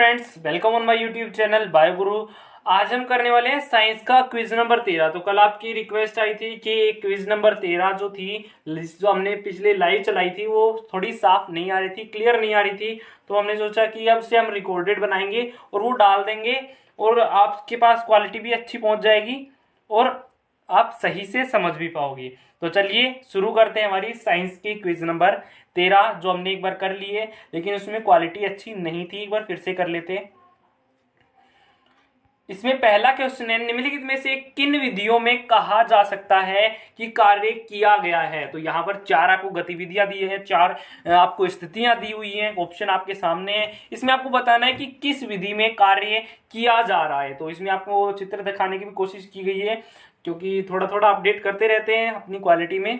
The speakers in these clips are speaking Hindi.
Friends, welcome on my YouTube channel by Guru. आज हम करने वाले हैं साइंस का क्विज नंबर 13। तो कल आपकी रिक्वेस्ट आई थी कि क्विज नंबर 13 जो थी, जो हमने पिछले लाइव चलाई थी, वो थोड़ी साफ नहीं आ रही थी, क्लियर नहीं आ रही थी। तो हमने सोचा कि अब से हम रिकॉर्डेड बनाएंगे और वो डाल देंगे और आपके पास क्वालिटी भी अच्छी पहुंच जाएगी और आप सही से समझ भी पाओगे। तो चलिए शुरू करते हैं हमारी साइंस की क्विज नंबर 13, जो हमने एक बार कर ली है लेकिन उसमें क्वालिटी अच्छी नहीं थी। एक बार फिर से कर लेते हैं। इसमें पहला क्वेश्चन है, निम्नलिखित में से किन विधियों में कहा जा सकता है कि कार्य किया गया है। तो यहाँ पर चार आपको गतिविधियां दी है, चार आपको स्थितियां दी हुई हैं, ऑप्शन आपके सामने है। इसमें आपको बताना है कि किस विधि में कार्य किया जा रहा है। तो इसमें आपको चित्र दिखाने की भी कोशिश की गई है, क्योंकि थोड़ा थोड़ा अपडेट करते रहते हैं अपनी क्वालिटी में।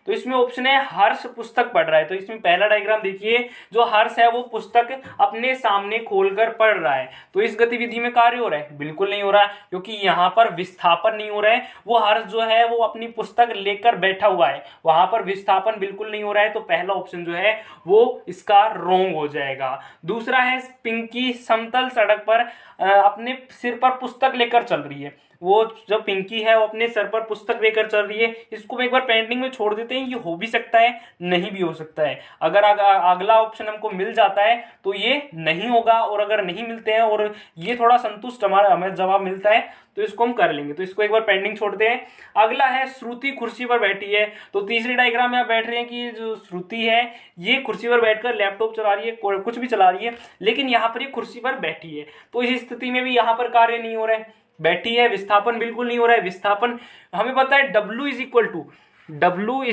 तो इसमें ऑप्शन है हर्ष पुस्तक पढ़ रहा है। तो इसमें पहला डायग्राम देखिए, जो हर्ष है वो पुस्तक अपने सामने खोलकर पढ़ रहा है। तो इस गतिविधि में कार्य हो रहा है? बिल्कुल नहीं हो रहा है, क्योंकि यहाँ पर विस्थापन नहीं हो रहा है। वो हर्ष जो है वो अपनी पुस्तक लेकर बैठा हुआ है, वहां पर विस्थापन बिल्कुल नहीं हो रहा है। तो पहला ऑप्शन जो है वो इसका रॉन्ग हो जाएगा। दूसरा है पिंकी समतल सड़क पर अपने सिर पर पुस्तक लेकर चल रही है। वो जो पिंकी है वो अपने सर पर पुस्तक लेकर चल रही है। इसको हम एक बार पेंटिंग में छोड़ देते हैं, ये हो भी सकता है, नहीं भी हो सकता है। अगर अगला ऑप्शन हमको मिल जाता है तो ये नहीं होगा, और अगर नहीं मिलते हैं और ये थोड़ा संतुष्ट हमें जवाब मिलता है तो इसको हम कर लेंगे। तो इसको एक बार पेंडिंग छोड़ते हैं। अगला है श्रुति कुर्सी पर बैठी है। तो तीसरी डायग्राम में आप बैठ रहे हैं कि जो श्रुति है ये कुर्सी पर बैठकर लैपटॉप चला रही है, कुछ भी चला रही है, लेकिन यहाँ पर ये कुर्सी पर बैठी है। तो इस स्थिति में भी यहाँ पर कार्य नहीं हो रहा है, बैठी है, विस्थापन बिल्कुल नहीं हो रहा है। विस्थापन हमें पता है W is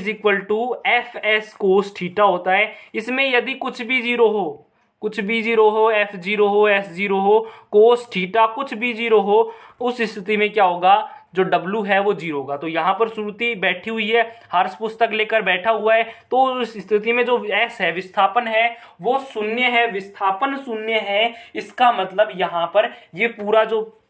equal to F S cos theta होता है। इसमें यदि कुछ भी जीरो हो, एफ जीरो हो, एस जीरो हो, कोस थीटा कुछ भी जीरो हो, उस स्थिति में क्या होगा, जो W है वो जीरो होगा। तो यहां पर श्रुति बैठी हुई है, हर्ष पुस्तक लेकर बैठा हुआ है, तो उस स्थिति में जो S है, विस्थापन है, वो शून्य है, विस्थापन शून्य है। इसका मतलब यहां पर ये पूरा जो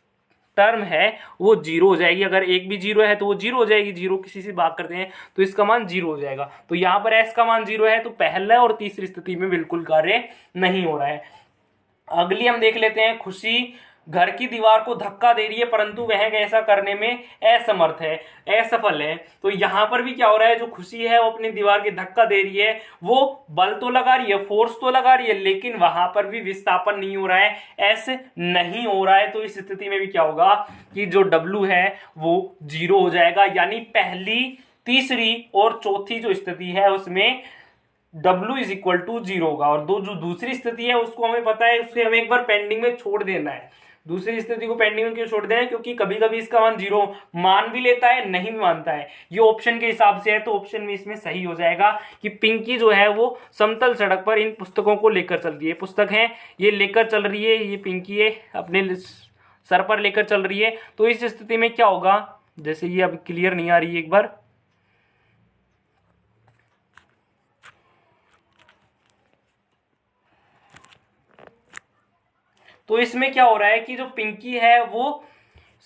टर्म है वो जीरो हो जाएगी। अगर एक भी जीरो है तो वो जीरो हो जाएगी, जीरो किसी से भाग करते हैं तो इसका मान जीरो हो जाएगा। तो यहाँ पर एस का मान जीरो है, तो पहला और तीसरी स्थिति में बिल्कुल कार्य नहीं हो रहा है। अगली हम देख लेते हैं, खुशी घर की दीवार को धक्का दे रही है परंतु वह ऐसा करने में असमर्थ है, असफल है। तो यहां पर भी क्या हो रहा है, जो खुशी है वो अपनी दीवार की धक्का दे रही है, वो बल तो लगा रही है, फोर्स तो लगा रही है, लेकिन वहां पर भी विस्थापन नहीं हो रहा है, ऐसे नहीं हो रहा है। तो इस स्थिति में भी क्या होगा कि जो W है वो जीरो हो जाएगा। यानी पहली, तीसरी और चौथी जो स्थिति है उसमें W is equal to zero होगा। और जो दूसरी स्थिति है उसको हमें पता है, उसके हमें एक बार पेंडिंग में छोड़ देना है। दूसरी स्थिति को पेंडिंग में क्यों छोड़ देना है, क्योंकि कभी कभी इसका मान जीरो मान भी लेता है, नहीं भी मानता है। ये ऑप्शन के हिसाब से है, तो ऑप्शन में इसमें सही हो जाएगा कि पिंकी जो है वो समतल सड़क पर इन पुस्तकों को लेकर चल रही है। पुस्तक है ये लेकर चल रही है, ये पिंकी है अपने सर पर लेकर चल रही है। तो इस स्थिति में क्या होगा, जैसे ये अब क्लियर नहीं आ रही है, एक बार तो इसमें क्या हो रहा है कि जो पिंकी है वो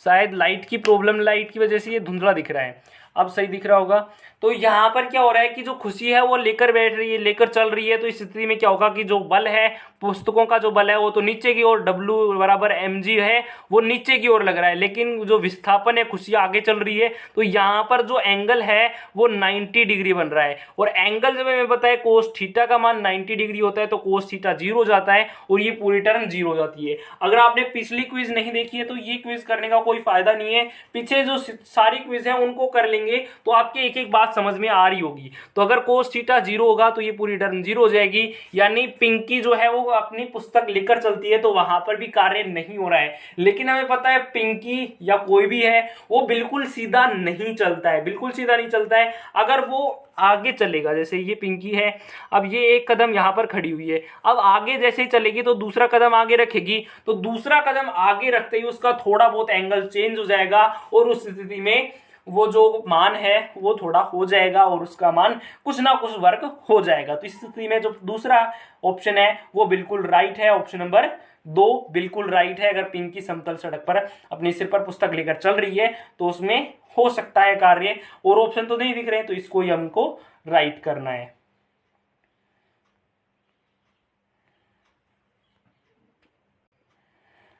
शायद लाइट की प्रॉब्लम, लाइट की वजह से ये धुंधला दिख रहा है, अब सही दिख रहा होगा। तो यहाँ पर क्या हो रहा है कि जो खुशी है वो लेकर बैठ रही है, लेकर चल रही है। तो इस स्थिति में क्या होगा कि जो बल है, पुस्तकों का जो बल है वो तो नीचे की ओर, W बराबर mg है, वो नीचे की ओर लग रहा है, लेकिन जो विस्थापन है, खुशी आगे चल रही है। तो यहाँ पर जो एंगल है वो 90 डिग्री बन रहा है। और एंगल जब हमें पता है कोस थीटा का मान 90 डिग्री होता है, तो कोस थीटा जीरो हो जाता है और ये पूरी टर्म जीरो हो जाती है। अगर आपने पिछली क्विज नहीं देखी है तो ये क्विज करने का कोई फायदा नहीं है, पीछे जो सारी क्विज है उनको कर लेंगे तो आपके एक एक बात समझ में आ रही होगी। तो अगर कोस थीटा जीरो होगा तो ये पूरी टर्म जीरो हो जाएगी। यानी पिंकी जो है वो अपनी पुस्तक लेकर चलती है, तो वहां पर भी कार्य नहीं हो रहा है। लेकिन हमें पता है पिंकी या कोई भी है वो बिल्कुल सीधा नहीं चलता है, बिल्कुल सीधा नहीं चलता है। अगर वो आगे चलेगा, जैसे ये पिंकी है, अब ये एक कदम यहां पर खड़ी हुई है, अब आगे जैसे ही चलेगी तो दूसरा कदम आगे रखेगी, तो दूसरा कदम आगे रखते ही उसका थोड़ा बहुत एंगल चेंज हो जाएगा और उस स्थिति में वो जो मान है वो थोड़ा हो जाएगा और उसका मान कुछ ना कुछ वर्क हो जाएगा। तो इस स्थिति में जो दूसरा ऑप्शन है वो बिल्कुल राइट है, ऑप्शन नंबर 2 बिल्कुल राइट है। अगर पिंकी समतल सड़क पर अपने सिर पर पुस्तक लेकर चल रही है तो उसमें हो सकता है कार्य, और ऑप्शन तो नहीं दिख रहे, तो इसको ही हमको राइट करना है।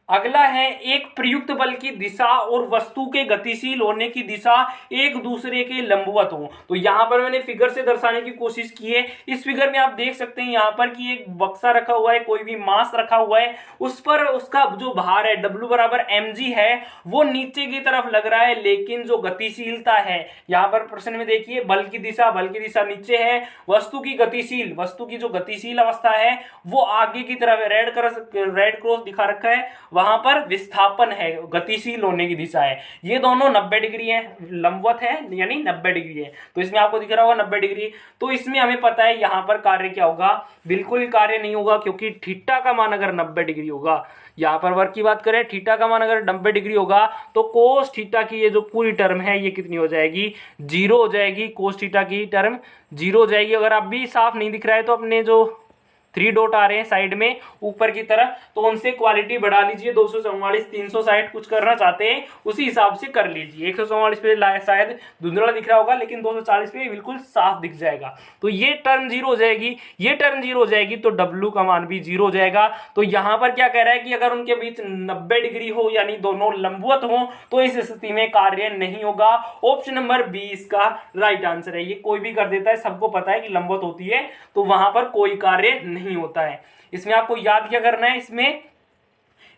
अगला है एक प्रयुक्त बल की दिशा और वस्तु के गतिशील होने की दिशा एक दूसरे के लंबवत हो। तो यहां पर मैंने फिगर से दर्शाने की कोशिश की है। इस फिगर में आप देख सकते हैं यहां पर कि एक बक्सा रखा हुआ है, कोई भी मास रखा हुआ है, उस पर उसका जो भार है W बराबर mg है वो नीचे की तरफ लग रहा है, लेकिन जो गतिशीलता है यहां पर प्रश्न में देखिए बल की दिशा नीचे है, वस्तु की जो गतिशील अवस्था है वो आगे की तरफ है, रेड क्रॉस दिखा रखा है, वहां पर विस्थापन है, गतिशील होने की दिशा है। ये दोनों 90 डिग्री है, लंबवत है यानी 90 डिग्री है। तो इसमें आपको दिख रहा होगा 90 डिग्री। तो इसमें हमें पता है यहां पर कार्य क्या होगा, बिल्कुल कार्य नहीं होगा, क्योंकि थीटा का मान अगर 90 डिग्री होगा, यहां पर वर्क की बात करें, थीटा का मान अगर 90 डिग्री होगा तो कोस थीटा की ये जो पूरी टर्म है ये कितनी हो जाएगी, 0 हो जाएगी। कोस थीटा की टर्म 0 हो जाएगी। अगर अब भी साफ नहीं दिख रहा है तो अपने जो 3 डॉट आ रहे हैं साइड में ऊपर की तरफ, तो उनसे क्वालिटी बढ़ा लीजिए। 244, 360 कुछ करना चाहते हैं उसी हिसाब से कर लीजिए। 144 पे शायद धुंधला दिख रहा होगा, लेकिन 240 पे बिल्कुल साफ दिख जाएगा। तो ये टर्म 0 हो जाएगी, ये टर्म 0 हो जाएगी, तो W का मान भी 0 हो जाएगा। तो यहां पर क्या कह रहा है कि अगर उनके बीच 90 डिग्री हो यानी दोनों लंबवत हो तो इस स्थिति में कार्य नहीं होगा। ऑप्शन नंबर बी इसका राइट आंसर है। ये कोई भी कर देता है, सबको पता है कि लंबवत होती है तो वहां पर कोई कार्य नहीं होता है। इसमें आपको याद क्या करना है, इसमें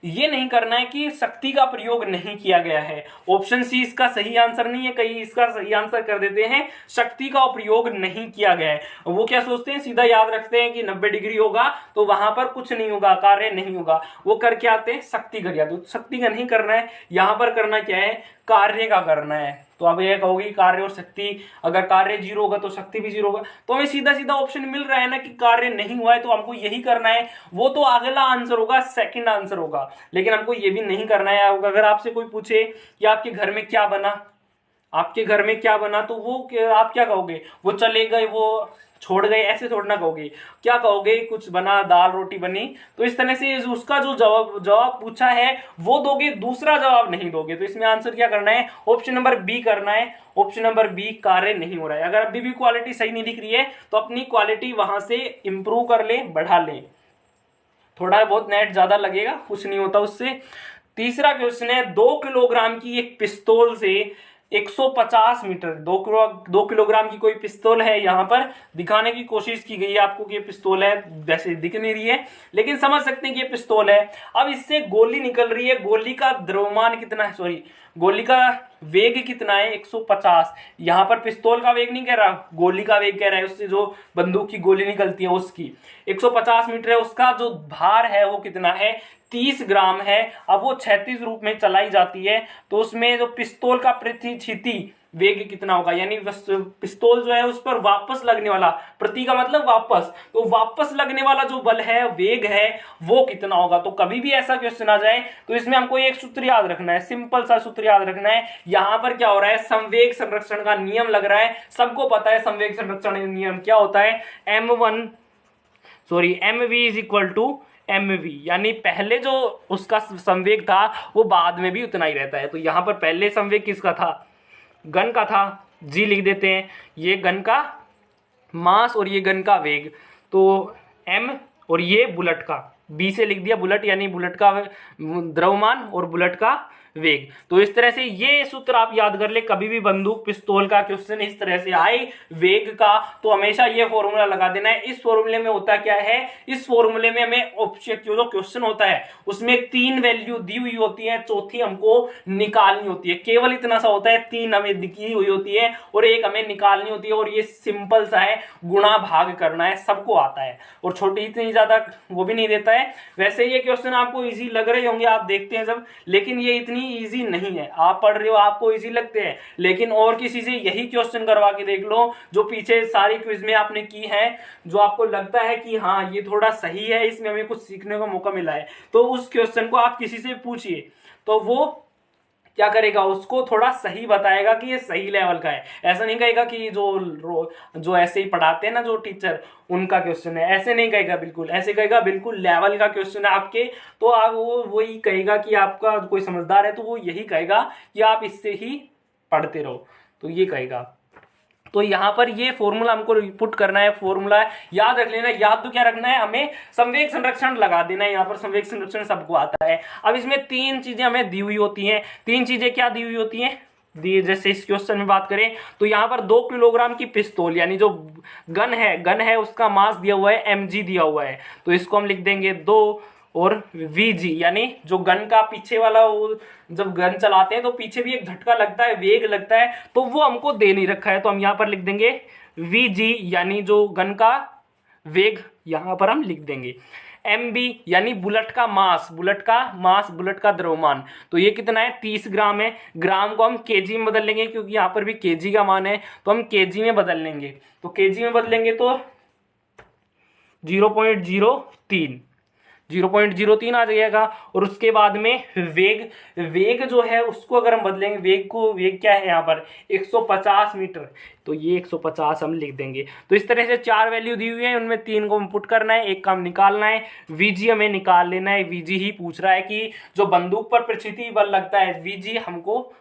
ये नहीं करना है कि शक्ति का प्रयोग नहीं किया गया है। ऑप्शन सी इसका सही आंसर नहीं है, कई इसका सही आंसर कर देते हैं शक्ति का प्रयोग नहीं किया गया है। वो क्या सोचते हैं, सीधा याद रखते हैं कि 90 डिग्री होगा तो वहां पर कुछ नहीं होगा, कार्य नहीं होगा। वो करके आते हैं शक्ति कर जाते, शक्ति का नहीं करना है, यहां पर करना क्या है, कार्य का करना है। तो अब ये कहोगे कार्य और शक्ति, अगर कार्य 0 होगा तो शक्ति भी 0 होगा। तो हमें सीधा सीधा ऑप्शन मिल रहा है ना कि कार्य नहीं हुआ है, तो हमको यही करना है। वो तो अगला आंसर होगा, सेकंड आंसर होगा, लेकिन हमको ये भी नहीं करना है। अगर आपसे कोई पूछे कि आपके घर में क्या बना, तो वो आप क्या कहोगे, वो चले गए, वो छोड़ गए, ऐसे थोड़ा ना कहोगे। क्या कहोगे, कुछ बना, दाल रोटी बनी। तो इस तरह से उसका जो जवाब पूछा है वो दोगे, दूसरा जवाब नहीं दोगे। तो इसमें आंसर क्या करना है, ऑप्शन नंबर बी करना है। ऑप्शन नंबर बी, कार्य नहीं हो रहा है। अगर अभी भी क्वालिटी सही नहीं दिख रही है तो अपनी क्वालिटी वहां से इंप्रूव कर ले, बढ़ा ले। थोड़ा बहुत नेट ज्यादा लगेगा, कुछ नहीं होता उससे। तीसरा क्वेश्चन है, 2 किलोग्राम की एक पिस्तौल से 150 मीटर, 2 किलोग्राम की कोई पिस्तौल है, यहां पर दिखाने की कोशिश की गई है आपको कि ये पिस्तौल है, वैसे दिख नहीं रही है लेकिन समझ सकते हैं कि ये पिस्तौल है। अब इससे गोली निकल रही है, गोली का द्रव्यमान कितना है, सॉरी गोली का वेग कितना है, 150। यहां पर पिस्तौल का वेग नहीं कह रहा, गोली का वेग कह रहा है, उससे जो बंदूक की गोली निकलती है उसकी 150 मीटर है। उसका जो भार है वो कितना है, 30 ग्राम है। अब वो 36 रूप में चलाई जाती है, तो उसमें जो पिस्तौल का प्रतिक्षिति वेग कितना होगा, यानी पिस्तौल जो है उस पर वापस लगने वाला, प्रति का मतलब वापस, तो वापस लगने वाला जो बल है, वेग है, वो कितना होगा। तो कभी भी ऐसा क्वेश्चन आ जाए तो इसमें हमको एक सूत्र याद रखना है, सिंपल सा सूत्र याद रखना है। यहां पर क्या हो रहा है, संवेग संरक्षण का नियम लग रहा है। सबको पता है संवेग संरक्षण नियम क्या होता है, mv is equal to mv, यानी पहले जो उसका संवेग था वो बाद में भी उतना ही रहता है। तो यहां पर पहले संवेग किसका था, गन का था, जी लिख देते हैं, ये गन का मास और ये गन का वेग, तो m, और ये बुलेट का, b से लिख दिया बुलेट, यानी बुलेट का द्रव्यमान और बुलेट का वेग। तो इस तरह से ये सूत्र आप याद कर ले, कभी भी बंदूक पिस्तौल का क्वेश्चन इस तरह से आए वेग का, तो हमेशा ये फॉर्मूला लगा देना है। इस फॉर्मूले में होता क्या है, इस फॉर्मूले में हमें ऑब्जेक्ट जो क्वेश्चन होता है उसमें 3 वैल्यू दी हुई होती है, चौथी हमको निकालनी होती है। केवल इतना सा होता है, 3 हमें दिखी हुई होती है और 1 हमें निकालनी होती है, और ये सिंपल सा है, गुणा भाग करना है, सबको आता है। और छोटी इतनी ज्यादा वो भी नहीं देता है। वैसे ये क्वेश्चन आपको इजी लग रहे होंगे, आप देखते हैं जब, लेकिन ये इतनी इजी नहीं है। आप पढ़ रहे हो, आपको इजी लगते हैं, लेकिन और किसी से यही क्वेश्चन करवा के देख लो जो पीछे सारी क्विज में आपने की है, जो आपको लगता है कि हाँ ये थोड़ा सही है, इसमें हमें कुछ सीखने का मौका मिला है, तो उस क्वेश्चन को आप किसी से पूछिए तो वो क्या करेगा, उसको थोड़ा सही बताएगा कि ये सही लेवल का है। ऐसा नहीं कहेगा कि जो ऐसे ही पढ़ाते हैं ना जो टीचर, उनका क्वेश्चन है, ऐसे नहीं कहेगा, बिल्कुल ऐसे कहेगा बिल्कुल लेवल का क्वेश्चन है आपके। तो आप वो वही कहेगा कि आपका कोई समझदार है तो वो यही कहेगा कि आप इससे ही पढ़ते रहो, तो ये कहेगा। तो यहाँ पर ये फॉर्मूला हमको पुट करना है, फॉर्मूला याद रख लेना। याद तो क्या रखना है, हमें संवेग संरक्षण लगा देना है। यहाँ पर संवेग संरक्षण सबको आता है। अब इसमें तीन चीजें हमें दी हुई होती हैं। तीन चीजें क्या दी हुई होती हैं, जैसे इस क्वेश्चन में बात करें तो यहाँ पर 2 किलोग्राम की पिस्तौल यानी जो गन है उसका मास दिया हुआ है mg दिया हुआ है, तो इसको हम लिख देंगे 2 और vg यानी जो गन का पीछे वाला, वो जब गन चलाते हैं तो पीछे भी एक झटका लगता है, वेग लगता है, तो वो हमको दे नहीं रखा है, तो हम यहाँ पर लिख देंगे vg यानी जो गन का वेग यहाँ पर हम लिख देंगे। mb यानी बुलेट का मास, बुलेट का द्रव्यमान, तो ये कितना है 30 ग्राम है। ग्राम को हम केजी में बदल लेंगे क्योंकि यहाँ पर भी केजी का मान है, तो हम केजी में बदल लेंगे। तो केजी में बदलेंगे तो 0.03 आ जाएगा। और उसके बाद में वेग जो है उसको अगर हम बदलेंगे, वेग क्या है यहाँ पर 150 मीटर, तो ये 150 हम लिख देंगे। तो इस तरह से 4 वैल्यू दी हुई है, उनमें 3 को हम पुट करना है, एक काम निकालना है। वीजी हमें निकाल लेना है। वीजी ही पूछ रहा है कि जो बंदूक पर प्रचिति बल लगता है, वीजी हमको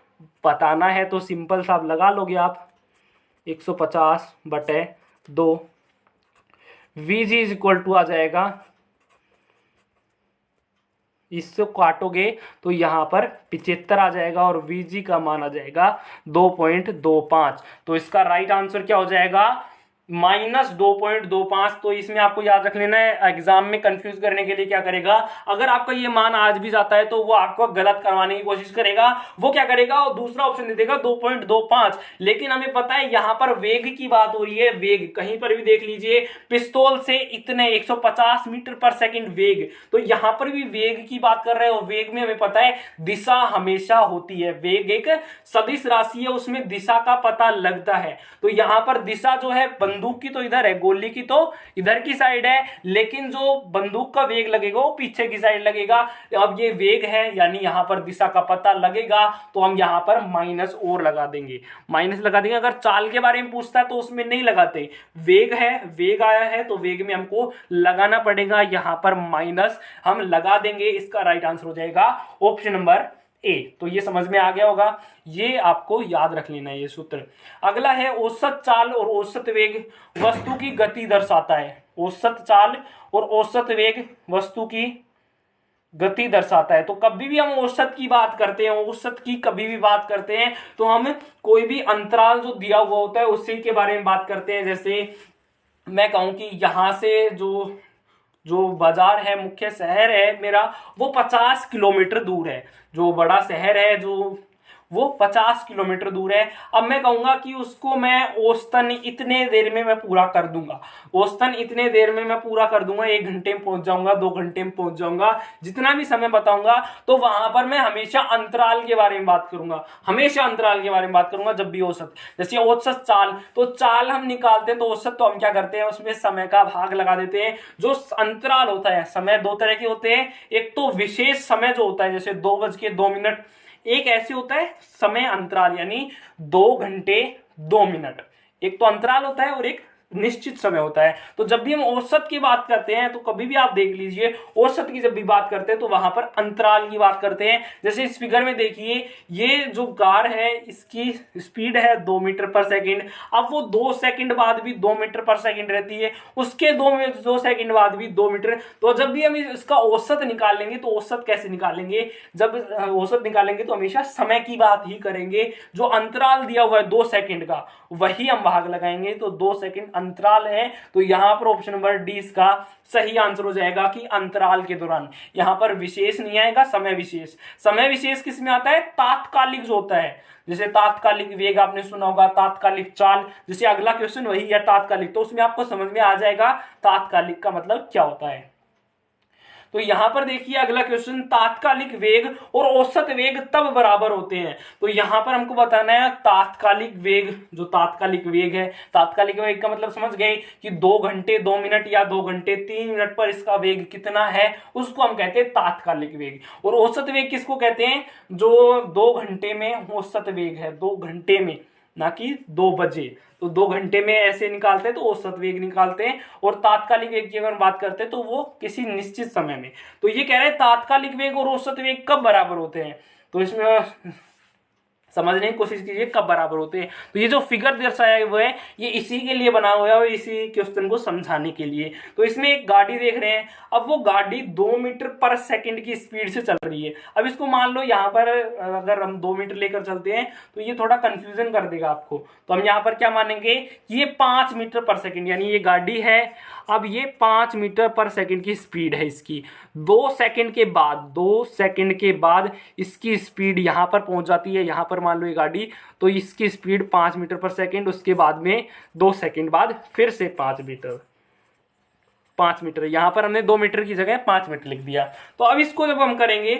बताना है, तो सिंपल सा लगा लोगे आप 150/2। वीजी इज इक्वल टू आ जाएगा, इससे काटोगे तो यहाँ पर 75 आ जाएगा और Vg का मान आ जाएगा 2.25। तो इसका राइट आंसर क्या हो जाएगा, -2.25। तो इसमें आपको याद रख लेना है, एग्जाम में कंफ्यूज करने के लिए क्या करेगा, अगर आपका ये मान आज भी जाता है तो वो आपको गलत करवाने की कोशिश करेगा। वो क्या करेगा, वो दूसरा ऑप्शन दे देगा 2.25। लेकिन हमें पता है यहाँ पर वेग की बात हो रही है, वेग कहीं पर भी देख लीजिए, पिस्तौल से इतने 150 मीटर पर सेकंड वेग, तो यहाँ पर भी वेग की बात कर रहे हो। वेग में हमें पता है दिशा हमेशा होती है, वेग एक सदिश राशि है, उसमें दिशा का पता लगता है। तो यहाँ पर दिशा जो है बंदूक की तो इधर है, गोली की तो इधर की साइड है, लेकिन जो बंदूक का वेग लगेगा वो पीछे की साइड लगेगा। अब ये वेग है यानी यहाँ पर दिशा का पता लगेगा, तो हम यहाँ पर माइनस और लगा देंगे, अगर चाल के बारे में पूछता है तो उसमें नहीं लगाते, वेग है, वेग आया है तो वेग में हमको लगाना पड़ेगा, यहाँ पर माइनस हम लगा देंगे। इसका राइट आंसर हो जाएगा ऑप्शन नंबर ए। तो ये समझ में आ गया होगा, ये आपको याद रख लेना है ये सूत्र। अगला है औसत चाल और औसत वेग वस्तु की गति दर्शाता है। औसत चाल और औसत वेग वस्तु की गति दर्शाता है। तो कभी भी हम औसत की बात करते हैं, तो हम कोई भी अंतराल जो दिया हुआ होता है उसी के बारे में बात करते हैं। जैसे मैं कहूं कि यहां से जो बाजार है, मुख्य शहर है मेरा, वो 50 किलोमीटर दूर है। जो बड़ा शहर है वो 50 किलोमीटर दूर है। अब मैं कहूंगा कि उसको मैं औसतन इतने देर में मैं पूरा कर दूंगा, 1 घंटे में पहुंच जाऊंगा, 2 घंटे में पहुंच जाऊंगा, जितना भी समय बताऊंगा। तो वहां पर मैं हमेशा अंतराल के बारे में बात करूंगा, जब भी औसत। जैसे औसत चाल, तो चाल हम निकालते हैं तो औसत तो हम क्या करते हैं, उसमें समय का भाग लगा देते हैं। जो अंतराल होता है, समय 2 तरह के होते हैं, एक तो विशेष समय जो होता है जैसे 2:02, एक ऐसे होता है समय अंतराल यानी 2 घंटे 2 मिनट, एक तो अंतराल होता है और एक निश्चित समय होता है। तो जब भी हम औसत की बात करते हैं तो कभी भी आप देख लीजिए, औसत की जब भी बात करते हैं तो वहां पर अंतराल की बात करते हैं। जैसे इस फिगर में देखिए, ये जो कार है इसकी स्पीड है 2 मीटर पर सेकंड। अब वो 2 सेकंड बाद भी 2 मीटर पर सेकंड रहती है, उसके 2 सेकंड बाद भी 2 मीटर। तो जब भी हम इसका औसत निकालेंगे तो औसत कैसे निकालेंगे, जब औसत निकालेंगे तो हमेशा समय की बात ही करेंगे। जो अंतराल दिया हुआ है 2 सेकंड का, वही हम भाग लगाएंगे, तो 2 सेकंड अंतराल है। तो यहां पर ऑप्शन नंबर डी इसका सही आंसर हो जाएगा कि अंतराल के दौरान। यहां पर विशेष नहीं आएगा, समय विशेष किस में आता है, तात्कालिक जो होता है। जैसे तात्कालिक वेग आपने सुना होगा, तात्कालिक चाल, जैसे अगला क्वेश्चन वही है तात्कालिक, तो उसमें आपको समझ में आ जाएगा तात्कालिक का मतलब क्या होता है। तो यहां पर देखिए अगला क्वेश्चन, तात्कालिक वेग और औसत वेग तब बराबर होते हैं। तो यहां पर हमको बताना है तात्कालिक वेग, जो तात्कालिक वेग है, तात्कालिक वेग का मतलब समझ गए कि 2 घंटे 2 मिनट या 2 घंटे 3 मिनट पर इसका वेग कितना है, उसको हम कहते हैं तात्कालिक वेग। और औसत वेग किसको कहते हैं, जो 2 घंटे में औसत वेग है, 2 घंटे में, ना कि 2 बजे। तो 2 घंटे में ऐसे निकालते हैं तो औसत वेग निकालते हैं। और तात्कालिक वेग की अगर बात करते हैं तो वो किसी निश्चित समय में। तो ये कह रहे हैं तात्कालिक वेग और औसत वेग कब बराबर होते हैं, तो इसमें समझने की कोशिश कीजिए कब बराबर होते हैं। तो ये जो फिगर दर्शाया हुआ है ये इसी के लिए बना हुआ है और इसी क्वेश्चन को समझाने के लिए। तो इसमें एक गाड़ी देख रहे हैं, अब वो गाड़ी 2 मीटर पर सेकंड की स्पीड से चल रही है। अब इसको मान लो यहाँ पर अगर हम 2 मीटर लेकर चलते हैं तो ये थोड़ा कंफ्यूजन कर देगा आपको। तो हम यहाँ पर क्या मानेंगे कि ये 5 मीटर पर सेकंड, यानी ये गाड़ी है, अब ये 5 मीटर पर सेकंड की स्पीड है इसकी। 2 सेकंड के बाद इसकी स्पीड यहाँ पर पहुंच जाती है, यहाँ पर मान लो ये गाड़ी, तो इसकी स्पीड 5 मीटर पर सेकंड, उसके बाद में 2 सेकंड बाद फिर से 5 मीटर, यहाँ पर हमने 2 मीटर की जगह 5 मीटर लिख दिया। तो अब इसको जब हम करेंगे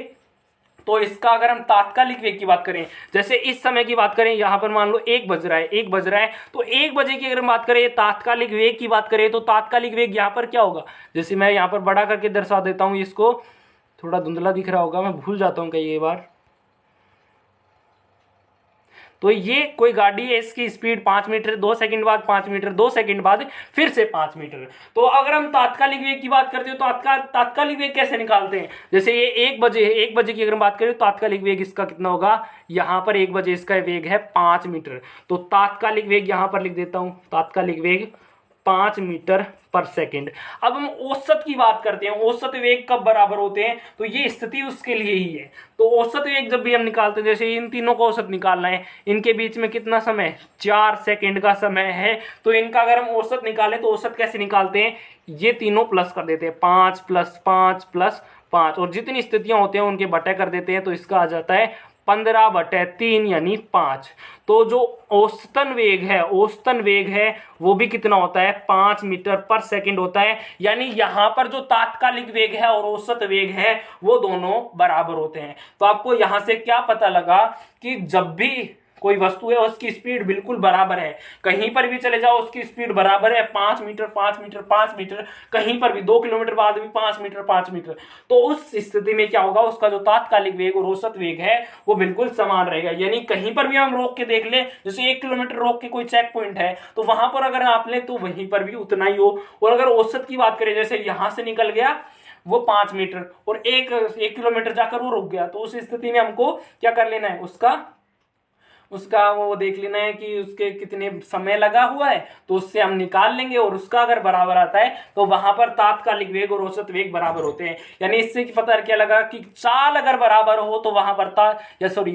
तो इसका अगर हम तात्कालिक वेग की बात करें, जैसे इस समय की बात करें, यहाँ पर मान लो 1 बज रहा है, तो 1 बजे की अगर हम बात करें तात्कालिक वेग की बात करें तो तात्कालिक वेग यहाँ पर क्या होगा, जैसे मैं यहाँ पर बड़ा करके दर्शा देता हूँ, इसको थोड़ा धुंधला दिख रहा होगा, मैं भूल जाता हूँ कई बार। तो ये कोई गाड़ी है, इसकी स्पीड 5 मीटर, 2 सेकंड बाद 5 मीटर, 2 सेकंड बाद फिर से 5 मीटर। तो अगर हम तात्कालिक वेग की बात करते हो तो तात्कालिक वेग कैसे निकालते हैं, जैसे ये 1 बजे है, 1 बजे की अगर हम बात करें तो तात्कालिक वेग इसका कितना होगा, यहाँ पर 1 बजे इसका वेग है 5 मीटर। तो तात्कालिक वेग यहाँ पर लिख देता हूँ, तात्कालिक वेग 5 मीटर पर सेकंड। अब हम औसत की बात करते हैं, औसत वेग कब बराबर होते हैं, तो ये स्थिति उसके लिए ही है। तो औसत वेग जब भी हम निकालते हैं, जैसे इन तीनों को औसत निकालना है, इनके बीच में कितना समय, 4 सेकंड का समय है, तो इनका अगर हम औसत निकालें तो औसत कैसे निकालते हैं, ये तीनों प्लस कर देते हैं, 5 + 5 + 5, और जितनी स्थितियां होती हैं उनके बटे कर देते हैं, तो इसका आ जाता है 15/3 यानी 5। तो जो औसतन वेग है वो भी कितना होता है, 5 मीटर पर सेकंड होता है। यानी यहां पर जो तात्कालिक वेग है और औसत वेग है वो दोनों बराबर होते हैं। तो आपको यहां से क्या पता लगा कि जब भी कोई वस्तु है उसकी स्पीड बिल्कुल बराबर है, कहीं पर भी चले जाओ उसकी स्पीड बराबर है, 5 मीटर 5 मीटर 5 मीटर, कहीं पर भी 2 किलोमीटर बाद भी 5 मीटर 5 मीटर। तो उस स्थिति में क्या होगा, उसका जो तात्कालिक वेग और औसत वेग है वो बिल्कुल समान रहेगा। यानी कहीं पर भी हम रोक के देख ले, जैसे 1 किलोमीटर रोक के कोई चेक पॉइंट है तो वहां पर अगर आप ले तो वहीं पर भी उतना ही हो। और अगर औसत की बात करें, जैसे यहां से निकल गया वो 5 मीटर और 1 किलोमीटर जाकर वो रुक गया, तो उस स्थिति में हमको क्या कर लेना है, उसका वो देख लेना है कि उसके कितने समय लगा हुआ है, तो उससे हम निकाल लेंगे, और उसका अगर बराबर आता है तो वहां पर तात्कालिक वेग और औसत वेग बराबर होते हैं। यानी इससे पता क्या लगा कि चाल अगर बराबर हो तो वहां पर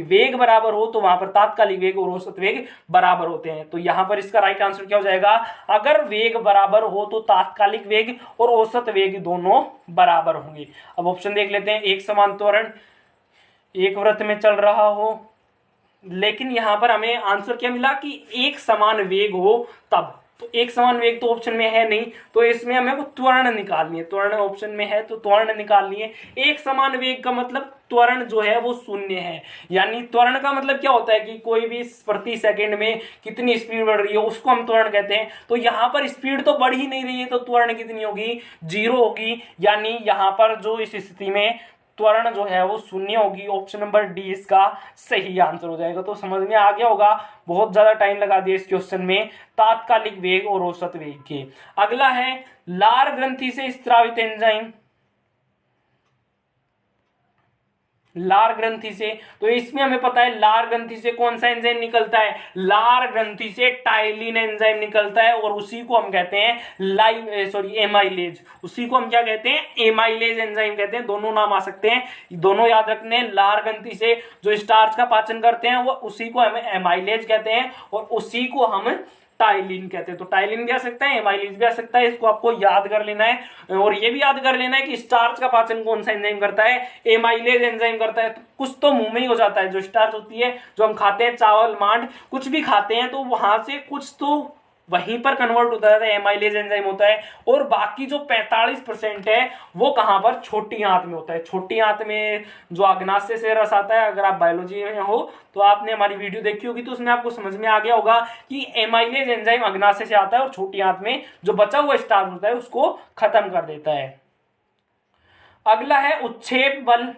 वेग बराबर हो तो वहां पर तात्कालिक वेग और औसत वेग बराबर होते हैं। तो यहां पर इसका राइट आंसर क्या हो जाएगा, अगर वेग बराबर हो तो तात्कालिक वेग और औसत वेग दोनों बराबर होंगे। अब ऑप्शन देख लेते हैं, एक समान त्वरण एक वृत्त में चल रहा हो, लेकिन यहां पर हमें आंसर क्या मिला कि एक समान वेग हो तब, तो एक समान वेग तो ऑप्शन में है नहीं, तो इसमें हमें त्वरण निकालनी है, त्वरण ऑप्शन में है तो त्वरण निकालनी है। एक समान वेग का मतलब त्वरण जो है वो 0 है, यानी त्वरण का मतलब क्या होता है कि कोई भी प्रति सेकंड में कितनी स्पीड बढ़ रही है उसको हम त्वरण कहते हैं। तो यहाँ पर स्पीड तो बढ़ ही नहीं रही है, तो त्वरण कितनी होगी, 0 होगी। यानी यहाँ पर जो इस स्थिति में त्वरण जो है वो 0 होगी। ऑप्शन नंबर डी इसका सही आंसर हो जाएगा। तो समझ में आ गया होगा, बहुत ज्यादा टाइम लगा दिया इस क्वेश्चन में तात्कालिक वेग और औसत वेग के। अगला है लार ग्रंथि से स्रावित एंजाइम, लार ग्रंथि से, तो इसमें हमें पता है लार ग्रंथि से कौन सा एंजाइम निकलता है, लार ग्रंथि से टाइलिन एंजाइम निकलता है, और उसी को हम कहते हैं एमाइलेज। उसी को हम क्या कहते हैं, एमाइलेज एंजाइम कहते हैं। दोनों नाम आ सकते हैं, दोनों याद रखने हैं। लार ग्रंथि से जो स्टार्च का पाचन करते हैं वो उसी को हम एमाइलेज कहते हैं, और उसी को हम टाइलिन कहते हैं। तो टाइलिन भी आ सकता है, एमाइलेज भी आ सकता है, इसको आपको याद कर लेना है। और ये भी याद कर लेना है कि स्टार्च का पाचन कौन सा एंजाइम करता है, एमाइलेज एंजाइम करता है। तो कुछ तो मुंह में ही हो जाता है, जो स्टार्च होती है जो हम खाते हैं, चावल मांड कुछ भी खाते हैं, तो वहां से कुछ तो वहीं पर कन्वर्ट होता है, एमाइलेज एंजाइम होता है। और बाकी जो 45% है वो कहां पर, छोटी आंत में होता है। छोटी आंत में जो अग्नाशय से रस आता है, अगर आप बायोलॉजी में हो तो आपने हमारी वीडियो देखी होगी, तो उसमें आपको समझ में आ गया होगा कि एमाइलेज एंजाइम अग्नाशय से आता है और छोटी आंत में जो बचा हुआ स्टार्च होता है उसको खत्म कर देता है। अगला है उत्क्षेप बल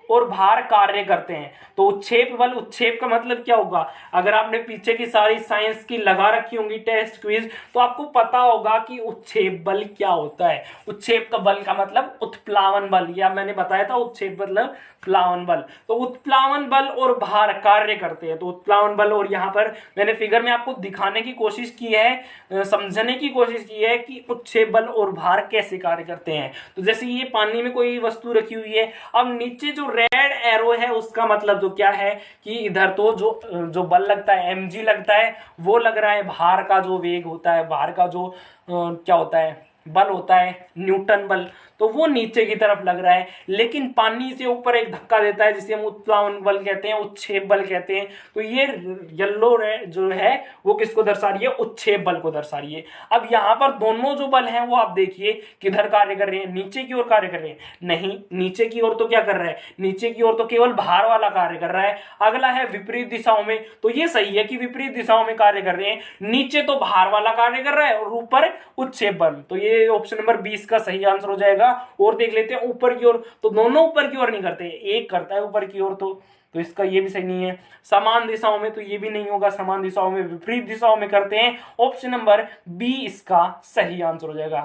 और भार कार्य करते हैं। तो उत्क्षेप बल, उत्क्षेप का मतलब क्या होगा, अगर आपने पीछे की सारी साइंस की लगा रखी होंगी टेस्ट क्विज, तो आपको पता होगा कि उत्क्षेप बल क्या होता है। उत्क्षेप का बल का मतलब उत्प्लावन बल, या मैंने बताया था उत्क्षेप मतलब प्लावन बल। तो उत्प्लावन बल और भार कार्य करते हैं। तो उत्प्लावन बल, और यहाँ पर मैंने फिगर में आपको दिखाने की कोशिश की है, समझने की कोशिश की है कि उत्क्षेप बल और भार कैसे कार्य करते हैं। तो जैसे ये पानी में कोई वस्तु रखी हुई है, अब नीचे जो रेड एरो है उसका मतलब जो क्या है कि इधर तो जो बल लगता है mg लगता है, वो लग रहा है। भार का जो वेग होता है, भार का जो क्या होता है, बल होता है, न्यूटन बल, तो वो नीचे की तरफ लग रहा है। लेकिन पानी से ऊपर एक धक्का देता है जिसे हम उत्प्लावन बल कहते हैं, उत्क्षेप बल कहते हैं। तो ये येलो जो है वो किसको दर्शा रही है, उत्क्षेप बल को दर्शा रही है। अब यहाँ पर दोनों जो बल हैं वो आप देखिए किधर कार्य कर रहे हैं, नीचे की ओर कार्य कर रहे हैं। नहीं, नीचे की ओर तो क्या कर रहा है, नीचे की ओर तो केवल भार वाला कार्य कर रहा है। अगला है विपरीत दिशाओं में, तो ये सही है कि विपरीत दिशाओं में कार्य कर रहे हैं। नीचे तो भार वाला कार्य कर रहा है और ऊपर उत्क्षेप बल। तो ये ऑप्शन नंबर 20 का सही आंसर हो जाएगा। और देख लेते हैं ऊपर की ओर, तो दोनों ऊपर की ओर नहीं करते, एक करता है ऊपर की ओर, तो इसका ये भी सही नहीं है। समान दिशाओं में, तो ये भी नहीं होगा, समान दिशाओं में, विपरीत दिशाओं में करते हैं। ऑप्शन नंबर बी इसका सही आंसर हो जाएगा।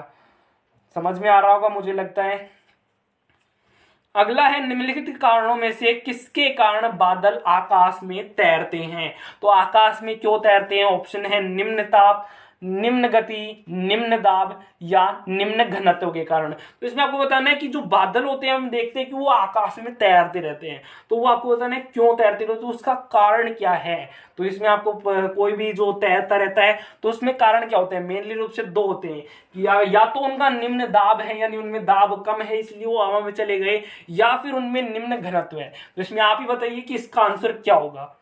समझ में आ रहा होगा मुझे लगता है। अगला है निम्नलिखित कारणों में से किसके कारण बादल आकाश में तैरते हैं। तो आकाश में क्यों तैरते हैं, ऑप्शन है निम्न ताप, निम्न गति, निम्न दाब या निम्न घनत्व के कारण। तो इसमें आपको बताना है कि जो बादल होते हैं हम देखते हैं कि वो आकाश में तैरते रहते हैं, तो वो आपको बताना है क्यों तैरते रहते हैं, तो उसका कारण क्या है। तो इसमें आपको कोई भी जो तैरता रहता है तो उसमें कारण क्या होते हैं, मेनली रूप से दो होते हैं, या तो उनका निम्न दाब है यानी उनमें दाब कम है इसलिए वो हवा में चले गए, या फिर उनमें निम्न घनत्व है। तो इसमें आप ही बताइए कि इसका आंसर क्या होगा,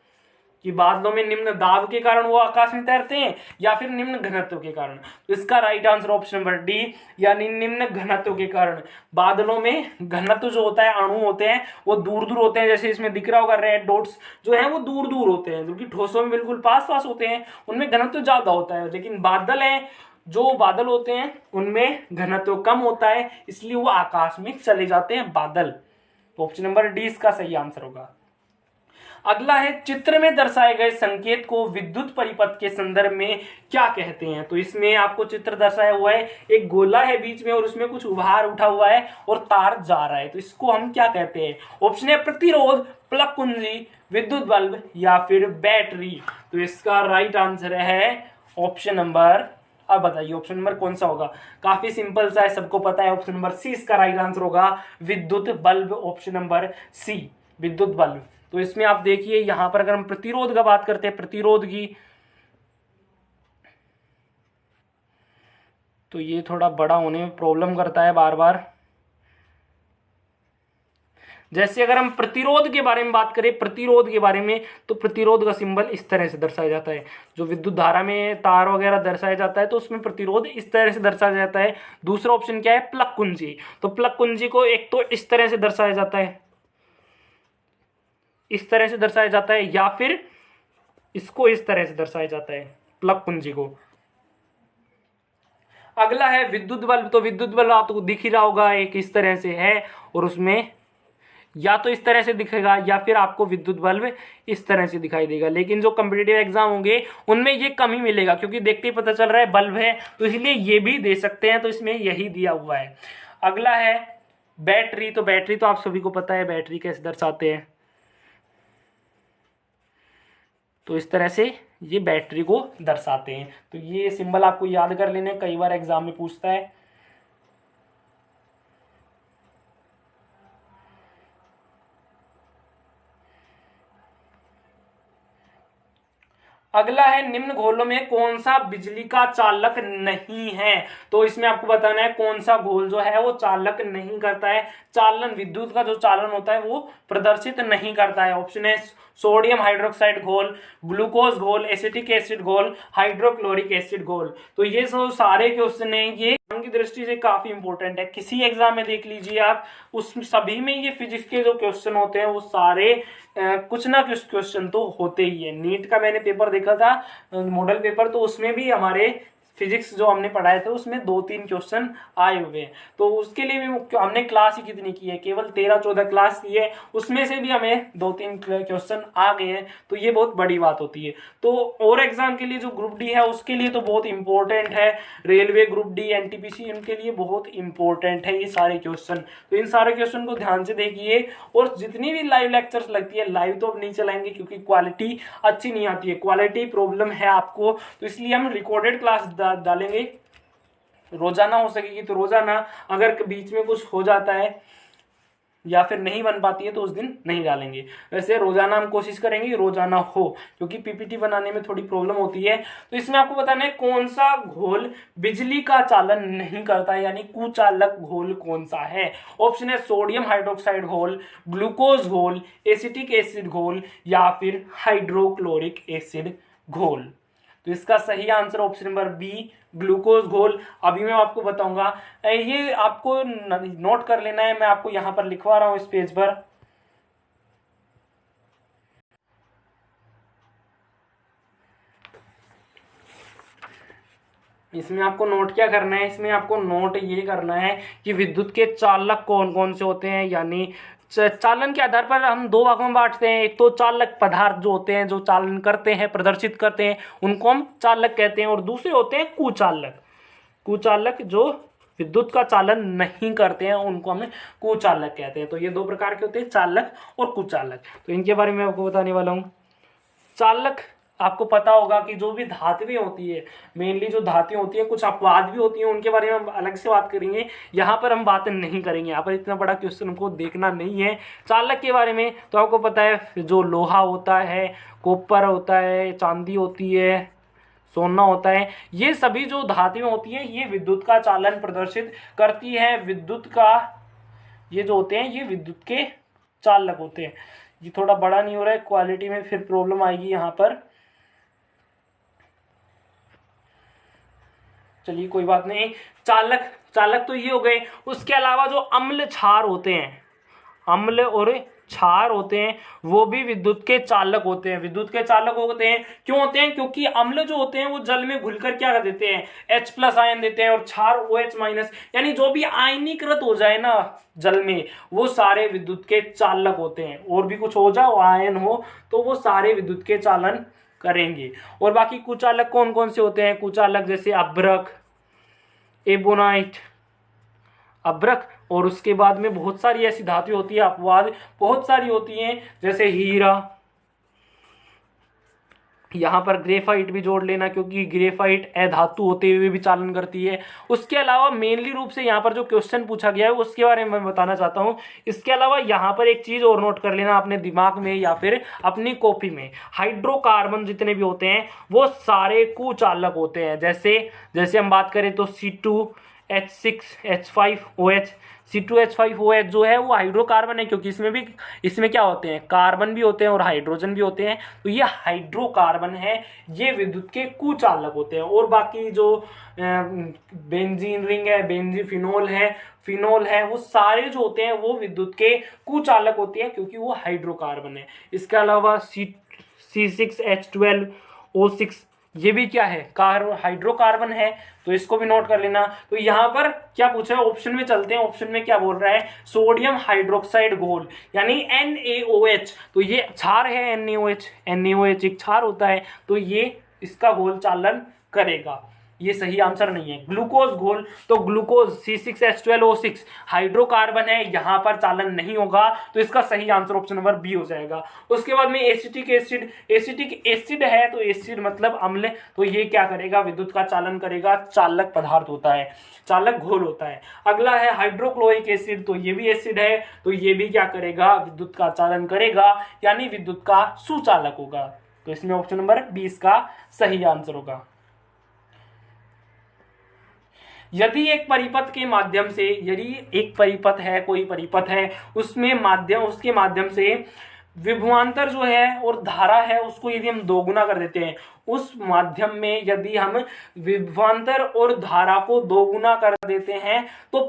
कि बादलों में निम्न दाब के कारण वो आकाश में तैरते हैं या फिर निम्न घनत्व के कारण। तो इसका right answer option number D, यानी निम्न घनत्व के कारण। बादलों में घनत्व जो होता है, अणु होते हैं वो दूर दूर होते हैं, जैसे इसमें दिख रहा होगा रेड डॉट्स जो है वो दूर दूर होते हैं, जबकि ठोसों में बिल्कुल पास पास होते हैं, उनमें घनत्व ज्यादा होता है। लेकिन बादल है, जो बादल होते हैं उनमें घनत्व कम होता है, इसलिए वो आकाश में चले जाते हैं बादल। तो ऑप्शन नंबर डी इसका सही आंसर होगा। अगला है चित्र में दर्शाए गए संकेत को विद्युत परिपथ के संदर्भ में क्या कहते हैं। तो इसमें आपको चित्र दर्शाया हुआ है, एक गोला है बीच में और उसमें कुछ उभार उठा हुआ है और तार जा रहा है, तो इसको हम क्या कहते हैं। ऑप्शन है प्रतिरोध, प्लग कुंजी, विद्युत बल्ब या फिर बैटरी। तो इसका राइट आंसर है ऑप्शन नंबर, अब बताइए ऑप्शन नंबर कौन सा होगा, काफी सिंपल सा है, सबको पता है। ऑप्शन नंबर सी इसका राइट आंसर होगा, विद्युत बल्ब, ऑप्शन नंबर सी विद्युत बल्ब। तो इसमें आप देखिए यहां पर अगर हम प्रतिरोध का बात करते हैं, प्रतिरोध की, तो ये थोड़ा बड़ा होने में प्रॉब्लम करता है बार बार। जैसे अगर हम प्रतिरोध के बारे में बात करें, प्रतिरोध के बारे में, तो प्रतिरोध का सिंबल इस तरह से दर्शाया जाता है। जो विद्युत धारा में तार वगैरह दर्शाया जाता है तो उसमें प्रतिरोध इस तरह से दर्शाया जाता है। दूसरा ऑप्शन क्या है, प्लग कुंजी। तो प्लग कुंजी को एक तो इस तरह से दर्शाया जाता है, इस तरह से दर्शाया जाता है, या फिर इसको इस तरह से दर्शाया जाता है, प्लग कुंजी को। अगला है विद्युत बल्ब। तो विद्युत बल्ब आपको दिख ही रहा होगा, एक इस तरह से है और उसमें या तो इस तरह से दिखेगा या फिर आपको विद्युत बल्ब इस तरह से दिखाई देगा। लेकिन जो कॉम्पिटिटिव एग्जाम होंगे उनमें ये कम ही मिलेगा, क्योंकि देखते ही पता चल रहा है बल्ब है, तो इसलिए ये भी दे सकते हैं, तो इसमें यही दिया हुआ है। अगला है बैटरी। तो बैटरी तो आप सभी को पता है बैटरी कैसे दर्शाते हैं, तो इस तरह से ये बैटरी को दर्शाते हैं। तो ये सिंबल आपको याद कर लेने, कई बार एग्जाम में पूछता है। अगला है निम्न घोलों में कौन सा बिजली का चालक नहीं है। तो इसमें आपको बताना है कौन सा घोल जो है वो चालक नहीं करता है, चालन, विद्युत का जो चालन होता है वो प्रदर्शित नहीं करता है। ऑप्शन है सोडियम हाइड्रोक्साइड घोल, ग्लूकोज घोल, एसिटिक एसिड घोल, हाइड्रोक्लोरिक एसिड घोल। तो ये सब सारे क्वेश्चन है, ये की दृष्टि से काफी इंपॉर्टेंट है। किसी एग्जाम में देख लीजिए आप, उस सभी में ये फिजिक्स के जो क्वेश्चन होते हैं वो सारे कुछ ना कुछ क्वेश्चन तो होते ही है। नीट का मैंने पेपर देखा था, मॉडल पेपर, तो उसमें भी हमारे फिजिक्स जो हमने पढ़ाए थे उसमें 2-3 क्वेश्चन आए हुए हैं। तो उसके लिए भी हमने क्लास ही कितनी की है, केवल 13-14 क्लास की है, उसमें से भी हमें 2-3 क्वेश्चन आ गए हैं, तो ये बहुत बड़ी बात होती है। तो और एग्जाम के लिए जो ग्रुप डी है उसके लिए तो बहुत इंपॉर्टेंट है, रेलवे ग्रुप डी, एनटीपीसी, इनके लिए बहुत इंपॉर्टेंट है ये सारे क्वेश्चन। तो इन सारे क्वेश्चन को ध्यान से देखिए, और जितनी भी लाइव लेक्चर्स लगती है, लाइव तो अब नहीं चलाएंगे क्योंकि क्वालिटी अच्छी नहीं आती है, क्वालिटी प्रॉब्लम है आपको, तो इसलिए हम रिकॉर्डेड क्लास डालेंगे, रोजाना हो सकेगी तो रोजाना, अगर बीच में कुछ हो जाता है या फिर नहीं बन पाती है तो उस दिन नहीं डालेंगे। वैसे रोजाना हम कोशिश करेंगे रोजाना हो, क्योंकि पीपीटी बनाने में थोड़ी प्रॉब्लम होती है। तो इसमें आपको बताना है कौन सा घोल बिजली का चालन नहीं करता है, यानी कुचालक घोल कौन सा है। ऑप्शन है सोडियम हाइड्रोक्साइड घोल, ग्लूकोज घोल, एसिटिक एसिड घोल, या फिर हाइड्रोक्लोरिक एसिड घोल। तो इसका सही answer option number B, glucose घोल। अभी मैं आपको बताऊंगा, ये आपको नोट कर लेना है, मैं आपको यहां पर लिखवा रहा हूं इस पेज पर। इसमें आपको नोट क्या करना है, इसमें आपको नोट ये करना है कि विद्युत के चालक कौन कौन से होते हैं, यानी चालन के आधार पर हम दो भागों में बांटते हैं। एक तो चालक पदार्थ जो होते हैं, जो चालन करते हैं, प्रदर्शित करते हैं, उनको हम चालक कहते हैं, और दूसरे होते हैं कुचालक। कुचालक जो विद्युत का चालन नहीं करते हैं उनको हम कुचालक कहते हैं। तो ये दो प्रकार के होते हैं, चालक और कुचालक। तो इनके बारे में आपको बताने वाला हूँ। चालक, आपको पता होगा कि जो भी धातुएं होती है, मेनली जो धातुएं होती है, कुछ अपवाद भी होती हैं, उनके बारे में हम अलग से बात करेंगे, यहाँ पर हम बात नहीं करेंगे, यहाँ पर इतना बड़ा क्वेश्चन हमको देखना नहीं है। चालक के बारे में तो आपको पता है, जो लोहा होता है, कॉपर होता है, चांदी होती है, सोना होता है, ये सभी जो धातुएं होती हैं ये विद्युत का चालन प्रदर्शित करती है। विद्युत का, ये जो होते हैं ये विद्युत के चालक होते हैं। ये थोड़ा बड़ा नहीं हो रहा है, क्वालिटी में फिर प्रॉब्लम आएगी यहाँ पर, चलिए कोई बात नहीं। चालक, चालक तो ये हो गए। उसके अलावा जो अम्ल क्षार होते हैं, अम्ल और क्षार होते हैं, वो भी विद्युत के चालक होते हैं। विद्युत के चालक होते हैं, क्यों होते हैं? क्योंकि अम्ल जो होते हैं वो जल में घुलकर क्या कर देते हैं, H+ आयन देते हैं, और क्षार OH-, यानी जो भी आयनीकृत हो जाए ना जल में, वो सारे विद्युत के चालक होते हैं। और भी कुछ हो जाओ, आयन हो, तो वो सारे विद्युत के चालन करेंगे। और बाकी कुचालक कौन कौन से होते हैं? कुचालक जैसे अभ्रक, एबोनाइट, अभ्रक, और उसके बाद में बहुत सारी ऐसी धातुएं होती है, अपवाद बहुत सारी होती हैं, जैसे हीरा, यहाँ पर ग्रेफाइट भी जोड़ लेना, क्योंकि ग्रेफाइट अधातु होते हुए भी चालन करती है। उसके अलावा मेनली रूप से यहाँ पर जो क्वेश्चन पूछा गया है उसके बारे में मैं बताना चाहता हूँ। इसके अलावा यहाँ पर एक चीज और नोट कर लेना अपने दिमाग में या फिर अपनी कॉपी में, हाइड्रोकार्बन जितने भी होते हैं वो सारे कुचालक होते हैं। जैसे हम बात करें तो C2H6H5OH, C2H5OH जो है वो हाइड्रोकार्बन है, क्योंकि इसमें क्या होते हैं, कार्बन भी होते हैं और हाइड्रोजन भी होते हैं, तो ये हाइड्रोकार्बन है, ये विद्युत के कुचालक होते हैं। और बाकी जो बेंजीन रिंग है, फिनोल है, वो सारे जो होते हैं वो विद्युत के कुचालक होते हैं, क्योंकि वो हाइड्रोकार्बन है। इसके अलावा C6H12O6, ये भी क्या है, हाइड्रोकार्बन है, तो इसको भी नोट कर लेना। तो यहां पर क्या पूछा है, ऑप्शन में चलते हैं। ऑप्शन में क्या बोल रहा है, सोडियम हाइड्रोक्साइड घोल, यानी NaOH, तो ये क्षार है, NaOH एक क्षार होता है, तो ये इसका घोल चालन करेगा। ये सही आंसर नहीं है। ग्लूकोज घोल, तो ग्लूकोज C6H12O6 हाइड्रोकार्बन है, यहां पर चालन नहीं होगा, तो इसका सही आंसर ऑप्शन नंबर बी हो जाएगा। उसके बाद में एसिटिक एसिड है, तो एसिड मतलब अम्ल, तो ये क्या करेगा, विद्युत का चालन करेगा, चालक पदार्थ होता है, चालक घोल होता है। अगला है हाइड्रोक्लोरिक एसिड, तो ये भी एसिड है, तो ये भी क्या करेगा, विद्युत का चालन करेगा, यानी विद्युत का सुचालक होगा। तो इसमें ऑप्शन नंबर 20 का सही आंसर होगा। यदि एक परिपथ के माध्यम से, यदि एक परिपथ है, कोई परिपथ है, उसके माध्यम से विभवांतर जो है और धारा है उसको यदि हम दोगुना कर देते हैं, उस माध्यम में यदि हम विभवांतर और धारा को दोगुना कर देते हैं, तो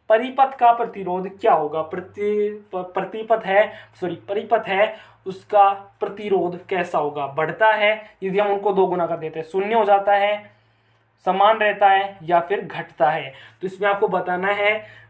परिपथ का प्रतिरोध क्या होगा, परिपथ है उसका प्रतिरोध कैसा होगा, बढ़ता है यदि हम उनको 2 गुना कर देते हैं, शून्य हो जाता है, समान रहता है, या फिर घटता है। तो इसमें आपको बताना है।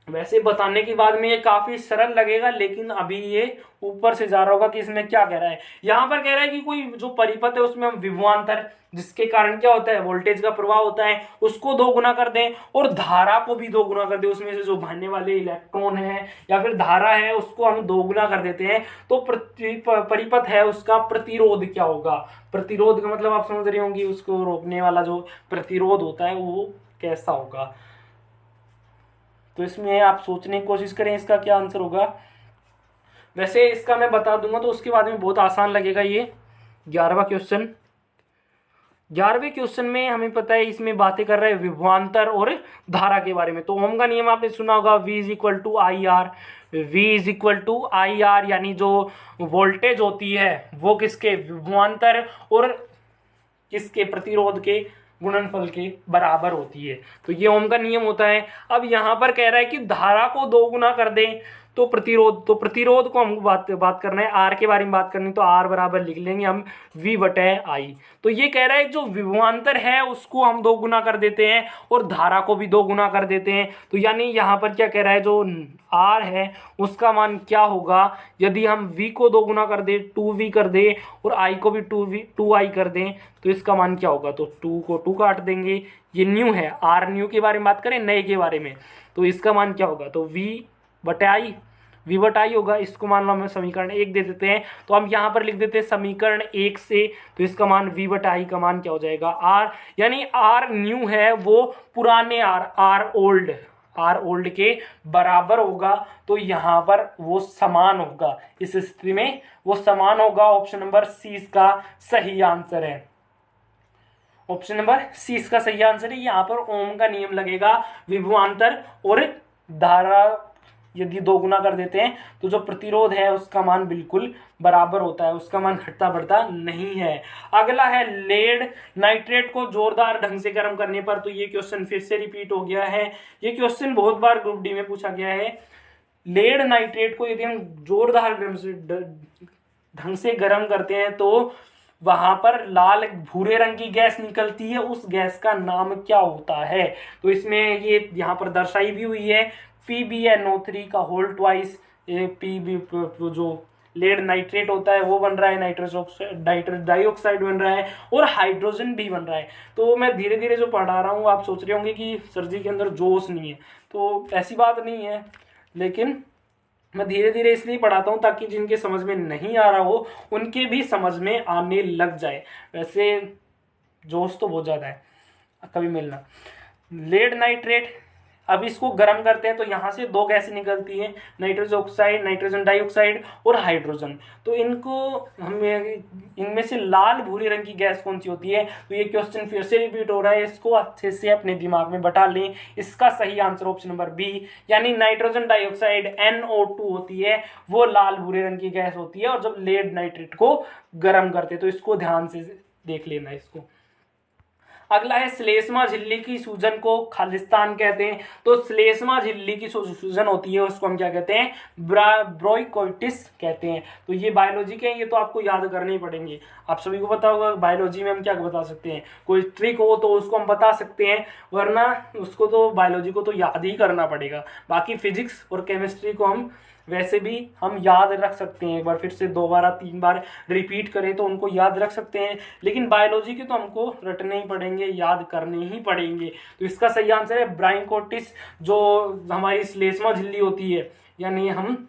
वैसे बताने के बाद में ये काफी सरल लगेगा, लेकिन अभी ये ऊपर से जा रहा होगा कि इसमें क्या कह रहा है। यहाँ पर कह रहा है कि कोई जो परिपथ है उसमें हम विभवांतर, जिसके कारण क्या होता है, वोल्टेज का प्रवाह होता है, उसको 2 गुना कर दें, और धारा को भी 2 गुना कर दें, उसमें से जो बहने वाले इलेक्ट्रॉन है या फिर धारा है उसको हम 2 गुना कर देते हैं, तो परिपथ है उसका प्रतिरोध क्या होगा। प्रतिरोध का मतलब आप समझ रहे होंगे, उसको रोकने वाला जो प्रतिरोध होता है वो कैसा होगा। तो इसमें आप सोचने की कोशिश करें इसका क्या आंसर होगा। वैसे इसका मैं बता दूंगा तो उसके बाद में बहुत आसान लगेगा ये 11वां क्वेश्चन। 11वें क्वेश्चन में हमें पता है इसमें बातें कर रहे हैं विभवांतर और धारा के बारे में। तो ओम का नियम आपने सुना होगा, V is equal to I R. V is equal to I R, यानी जो वोल्टेज होती है वो किसके, विभवांतर और किसके, प्रतिरोध के गुणनफल के बराबर होती है। तो ये ओम का नियम होता है। अब यहाँ पर कह रहा है कि धारा को 2 गुना कर दें तो प्रतिरोध को हमको बात करना है, आर के बारे में बात करनी, तो आर बराबर लिख लेंगे हम V बटे आई। तो ये कह रहा है जो विभवांतर है उसको हम 2 गुना कर देते हैं और धारा को भी 2 गुना कर देते हैं। तो यानी यहाँ पर क्या कह रहा है, जो आर है उसका मान क्या होगा यदि हम V को 2 गुना कर दे, 2V कर दे, और I को भी 2I कर दें, तो इसका मान क्या होगा। तो 2 को 2 काट देंगे, ये न्यू है, आर न्यू के बारे में बात करें, नए के बारे में, तो इसका मान क्या होगा, तो V बटा आई होगा। इसको मान लो हम समीकरण 1 दे देते हैं, तो हम यहाँ पर लिख देते हैं समीकरण 1 से, तो इसका मान V बटा आई का मान क्या हो जाएगा, R, यानी R न्यू है वो पुराने R ओल्ड के बराबर होगा। तो यहाँ पर वो समान होगा, इस स्थिति में वो समान होगा। ऑप्शन नंबर सी इसका सही आंसर है। ऑप्शन नंबर सी इसका सही आंसर है। यहाँ पर ओम का नियम लगेगा, विभवांतर और धारा यदि 2 गुना कर देते हैं तो जो प्रतिरोध है उसका मान बिल्कुल बराबर होता है, उसका मान घटता बढ़ता नहीं है। अगला है लेड नाइट्रेट को जोरदार ढंग से गर्म करने पर। तो ये क्वेश्चन फिर से रिपीट हो गया है, ये क्वेश्चन बहुत बार ग्रुप डी में पूछा गया है। लेड नाइट्रेट को यदि हम जोरदार ढंग से गर्म करते हैं तो वहां पर लाल भूरे रंग की गैस निकलती है, उस गैस का नाम क्या होता है। तो इसमें ये यहाँ पर दर्शाई भी हुई है, PbNO3 का होल ट्वाइस, पीबी जो लेड नाइट्रेट होता है वो बन रहा है, नाइट्रस डाइऑक्साइड बन रहा है, और हाइड्रोजन भी बन रहा है। तो मैं धीरे धीरे जो पढ़ा रहा हूँ, आप सोच रहे होंगे कि सर जी के अंदर जोश नहीं है, तो ऐसी बात नहीं है, लेकिन मैं धीरे धीरे इसलिए पढ़ाता हूँ ताकि जिनके समझ में नहीं आ रहा हो उनके भी समझ में आने लग जाए। वैसे जोश तो बहुत ज़्यादा है, कभी मिलना। लेड नाइट्रेट, अब इसको गर्म करते हैं तो यहाँ से 2 गैसें निकलती हैं, नाइट्रोजन ऑक्साइड, नाइट्रोजन डाइऑक्साइड और हाइड्रोजन। तो इनको हमें इनमें से लाल भूरे रंग की गैस कौन सी होती है। तो ये क्वेश्चन फिर से रिपीट हो रहा है, इसको अच्छे से अपने दिमाग में बैठा लें। इसका सही आंसर ऑप्शन नंबर बी, यानी नाइट्रोजन डाइऑक्साइड NO2 होती है, वो लाल भूरे रंग की गैस होती है, और जब लेड नाइट्रेट को गर्म करते तो इसको ध्यान से देख लेना इसको। अगला है श्लेष्मा झिल्ली की सूजन को खालिस्तान कहते हैं। तो श्लेष्मा झिल्ली की सूजन होती है उसको हम क्या कहते हैं, ब्रोंकाइटिस कहते हैं। तो ये बायोलॉजी के हैं, ये तो आपको याद करने ही पड़ेंगे। आप सभी को पता होगा बायोलॉजी में हम क्या बता सकते हैं, कोई ट्रिक हो तो उसको हम बता सकते हैं, वरना उसको तो बायोलॉजी को तो याद ही करना पड़ेगा। बाकी फिजिक्स और केमिस्ट्री को हम वैसे भी हम याद रख सकते हैं, एक बार फिर से 2 बार 3 बार रिपीट करें तो उनको याद रख सकते हैं, लेकिन बायोलॉजी के तो हमको रटने ही पड़ेंगे, याद करने ही पड़ेंगे। तो इसका सही आंसर है ब्रोंकाइटिस, जो हमारी श्लेष्मा झिल्ली होती है, यानी हम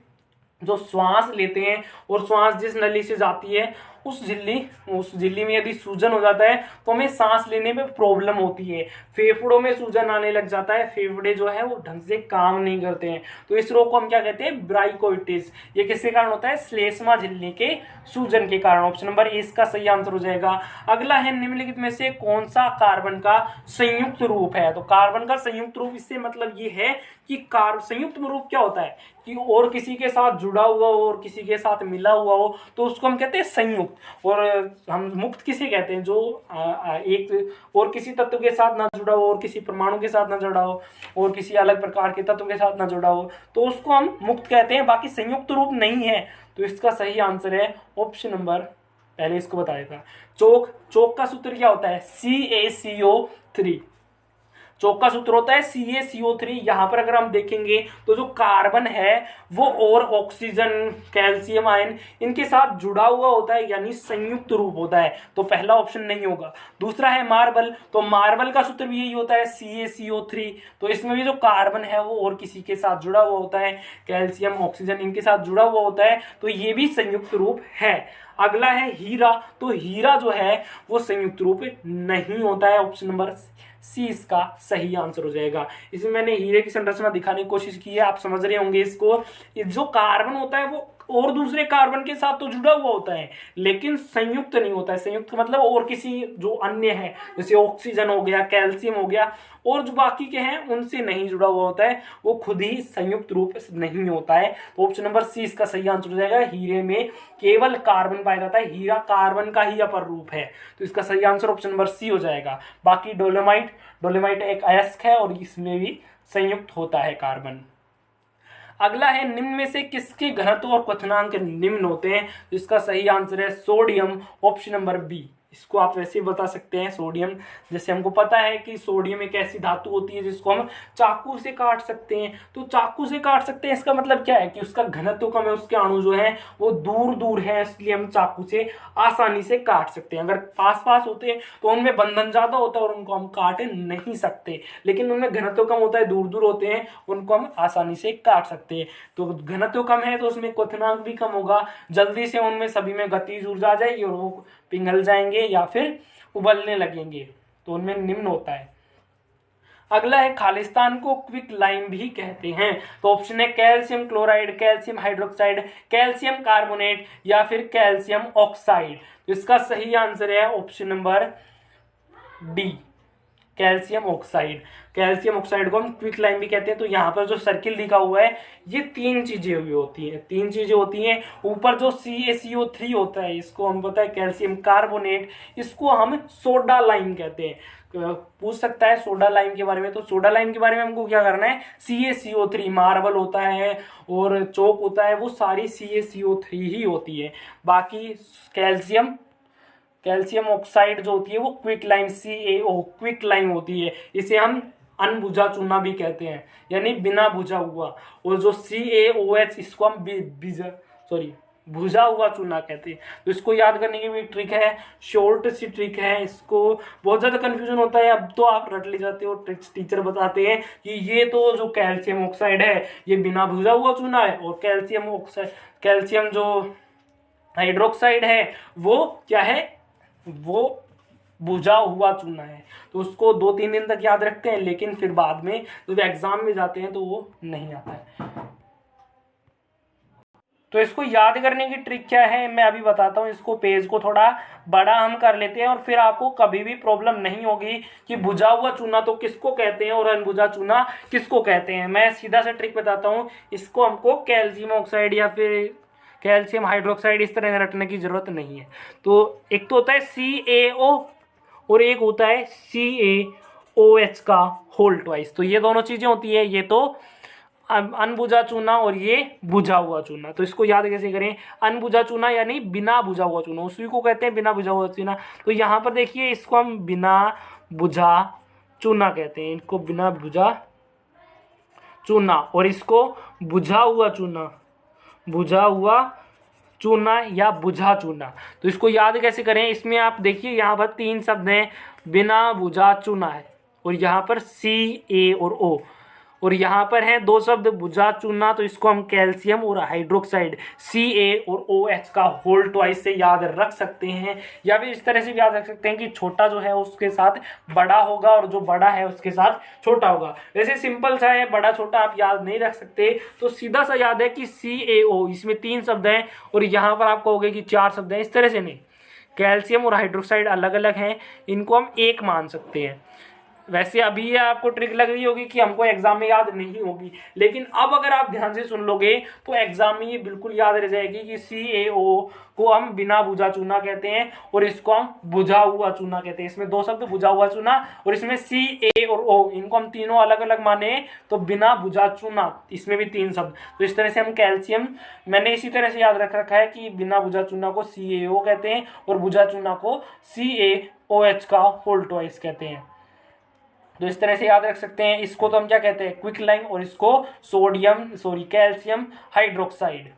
जो श्वास लेते हैं और श्वास जिस नली से जाती है उस झिल्ली में यदि सूजन हो जाता है तो हमें सांस लेने में प्रॉब्लम होती है, फेफड़ों में सूजन आने लग जाता है, फेफड़े जो है वो ढंग से काम नहीं करते हैं। तो इस रोग को हम क्या कहते हैं, ब्रोंकाइटिस। ये किसके कारण होता है, श्लेष्मा झिल्ली के सूजन के कारण। ऑप्शन नंबर ए इसका सही आंसर हो जाएगा। अगला है निम्नलिखित में से कौन सा कार्बन का संयुक्त रूप है। तो कार्बन का संयुक्त रूप, इससे मतलब ये है कि संयुक्त रूप क्या होता है कि और किसी के साथ जुड़ा हुआ हो और किसी के साथ मिला हुआ हो तो उसको हम कहते हैं संयुक्त। मुक्त। और हम मुक्त किसे कहते हैं? जो एक और किसी तत्व के साथ ना जुड़ा हो, और किसी परमाणु के साथ ना जुड़ा हो, और किसी अलग प्रकार के तत्व के साथ ना जुड़ा हो, तो उसको हम मुक्त कहते हैं। बाकी संयुक्त रूप नहीं है। तो इसका सही आंसर है ऑप्शन नंबर, पहले इसको बताया था, चौक। चौक का सूत्र क्या होता है? CaCO3। चौक का सूत्र होता है CaCO3। यहां पर अगर हम देखेंगे तो जो कार्बन है वो और ऑक्सीजन, कैल्शियम आयन इनके साथ जुड़ा हुआ होता है, यानी संयुक्त रूप होता है। तो पहला ऑप्शन नहीं होगा। दूसरा है मार्बल, तो मार्बल का सूत्र भी यही होता है CaCO3। तो इसमें भी जो कार्बन है वो और किसी के साथ जुड़ा हुआ होता है, कैल्शियम, ऑक्सीजन इनके साथ जुड़ा हुआ होता है, तो ये भी संयुक्त रूप है। अगला है हीरा, तो हीरा जो है वो संयुक्त रूप नहीं होता है। ऑप्शन नंबर सी इसका सही आंसर हो जाएगा। इसमें मैंने हीरे की संरचना दिखाने की कोशिश की है, आप समझ रहे होंगे इसको। जो कार्बन होता है वो और दूसरे कार्बन के साथ तो जुड़ा हुआ होता है, लेकिन संयुक्त नहीं होता है। संयुक्त मतलब और किसी जो अन्य है, जैसे ऑक्सीजन हो गया, कैल्शियम हो गया, और जो बाकी के हैं उनसे नहीं जुड़ा हुआ होता है, वो खुद ही संयुक्त रूप नहीं होता है। तो ऑप्शन नंबर सी इसका सही आंसर हो जाएगा। हीरे में केवल कार्बन पाया जाता है, हीरा कार्बन का ही अपर रूप है, तो इसका सही आंसर ऑप्शन नंबर सी हो जाएगा। बाकी डोलोमाइट, डोलोमाइट एक अयस्क है और इसमें भी संयुक्त होता है कार्बन। अगला है निम्न में से किसके घनत्व और क्वथनांक निम्न होते हैं? तो इसका सही आंसर है सोडियम, ऑप्शन नंबर बी। इसको आप वैसे ही बता सकते हैं। सोडियम, जैसे हमको पता है कि सोडियम एक ऐसी धातु होती है जिसको हम चाकू से काट सकते हैं, तो चाकू से काट सकते हैं इसका मतलब क्या है कि उसका घनत्व कम है, उसके अणु जो है वो दूर दूर है, इसलिए हम चाकू से आसानी से काट सकते हैं। अगर पास पास होते हैं तो उनमें बंधन ज्यादा होता है और उनको हम काट नहीं सकते, लेकिन उनमें घनत्व कम होता है, दूर दूर होते हैं, उनको हम आसानी से काट सकते हैं। तो घनत्व कम है तो उसमें क्वथनांक भी कम होगा, जल्दी से उनमें सभी में गतिज ऊर्जा आ जाएगी और वो पिघल जाएंगे या फिर उबलने लगेंगे, तो उनमें निम्न होता है। अगला है खालिस्तान को क्विक लाइम भी कहते हैं, तो ऑप्शन है calcium chloride, calcium hydroxide, calcium carbonate या फिर कैल्शियम ऑक्साइड। तो इसका सही आंसर है option number D, calcium oxide. Calcium oxide को हम क्विक लाइम भी कहते हैं। तो यहाँ पर जो सर्किल लिखा हुआ है ये तीन चीजें हुई होती हैं, तीन चीजें होती हैं। ऊपर जो CaCO3 होता है इसको हम पता है कैल्शियम कार्बोनेट, इसको हम सोडा लाइम कहते हैं। पूछ सकता है सोडा लाइम के बारे में, तो सोडा लाइम के बारे में हमको क्या करना है? CaCO3, मार्बल होता है और चौक होता है, वो सारी CaCO3 ही होती है। बाकी कैल्शियम ऑक्साइड जो होती है वो quick lime CaO quick lime होती है। इसे हम अनबुझा चूना भी कहते हैं, यानी बिना बुझा हुआ। और जो CaOH इसको हम भुजा हुआ चूना कहते हैं। तो इसको याद करने की भी ट्रिक है, शॉर्ट सी ट्रिक है। इसको बहुत ज्यादा कंफ्यूजन होता है, अब तो आप रट ले जाते हो, टीचर बताते हैं कि ये तो जो कैल्शियम ऑक्साइड है ये बिना भुजा हुआ चूना है, और कैल्शियम जो हाइड्रोक्साइड है वो क्या है? वो बुझा हुआ चूना है। तो उसको 2-3 दिन तक याद रखते हैं, लेकिन फिर बाद में जब एग्जाम में जाते हैं तो वो नहीं आता है। तो इसको याद करने की ट्रिक क्या है मैं अभी बताता हूँ। इसको पेज को थोड़ा बड़ा हम कर लेते हैं और फिर आपको कभी भी प्रॉब्लम नहीं होगी कि बुझा हुआ चूना तो किसको कहते हैं और अनबुझा चूना किसको कहते हैं। मैं सीधा सा ट्रिक बताता हूँ। इसको हमको कैल्शियम ऑक्साइड या फिर कैल्शियम हाइड्रोक्साइड इस तरह रटने की जरूरत नहीं है। तो एक तो होता है CaO और एक होता है CaOH का होल ट्वाइस। तो ये दोनों चीजें होती है, ये तो अनबुझा चूना और ये बुझा हुआ चूना। तो इसको याद कैसे करें? अनबुझा चूना यानी बिना बुझा हुआ चूना, उसी को कहते हैं बिना बुझा हुआ चूना। तो यहाँ पर देखिए इसको हम बिना बुझा चूना कहते हैं, इनको बिना बुझा चूना, और इसको बुझा हुआ चूना या बुझा चूना। तो इसको याद कैसे करें? इसमें आप देखिए यहाँ पर 3 शब्द हैं, बिना बुझा चूना है, और यहाँ पर CA और O, और यहाँ पर हैं 2 शब्द बुझा चूना, तो इसको हम कैल्शियम और हाइड्रोक्साइड Ca और OH का होल ट्वाइस से याद रख सकते हैं, या फिर इस तरह से भी याद रख सकते हैं कि छोटा जो है उसके साथ बड़ा होगा और जो बड़ा है उसके साथ छोटा होगा। वैसे सिंपल सा है, बड़ा छोटा आप याद नहीं रख सकते, तो सीधा सा याद है कि CaO, इसमें 3 शब्द हैं और यहाँ पर आप कहोगे कि 4 शब्द हैं, इस तरह से नहीं। कैल्शियम और हाइड्रोक्साइड अलग अलग हैं, इनको हम एक मान सकते हैं। वैसे अभी ये आपको ट्रिक लग रही होगी कि हमको एग्जाम में याद नहीं होगी, लेकिन अब अगर आप ध्यान से सुन लोगे तो एग्जाम में ये बिल्कुल याद रह जाएगी कि CaO को हम बिना बुझा चूना कहते हैं और इसको हम बुझा हुआ चूना कहते हैं। इसमें दो शब्द बुझा हुआ चूना और इसमें Ca और O, इनको हम तीनों अलग अलग माने तो बिना बुझा चूना, इसमें भी तीन शब्द। तो इस तरह से हम कैल्शियम, मैंने इसी तरह से याद रख रखा है कि बिना बुझा चूना को CaO कहते हैं और बुझा चूना को CaOH का होल ट्वाइस कहते हैं। तो इस तरह से याद रख सकते हैं। इसको तो हम क्या कहते हैं, क्विक लाइम, और इसको कैल्शियम हाइड्रोक्साइड।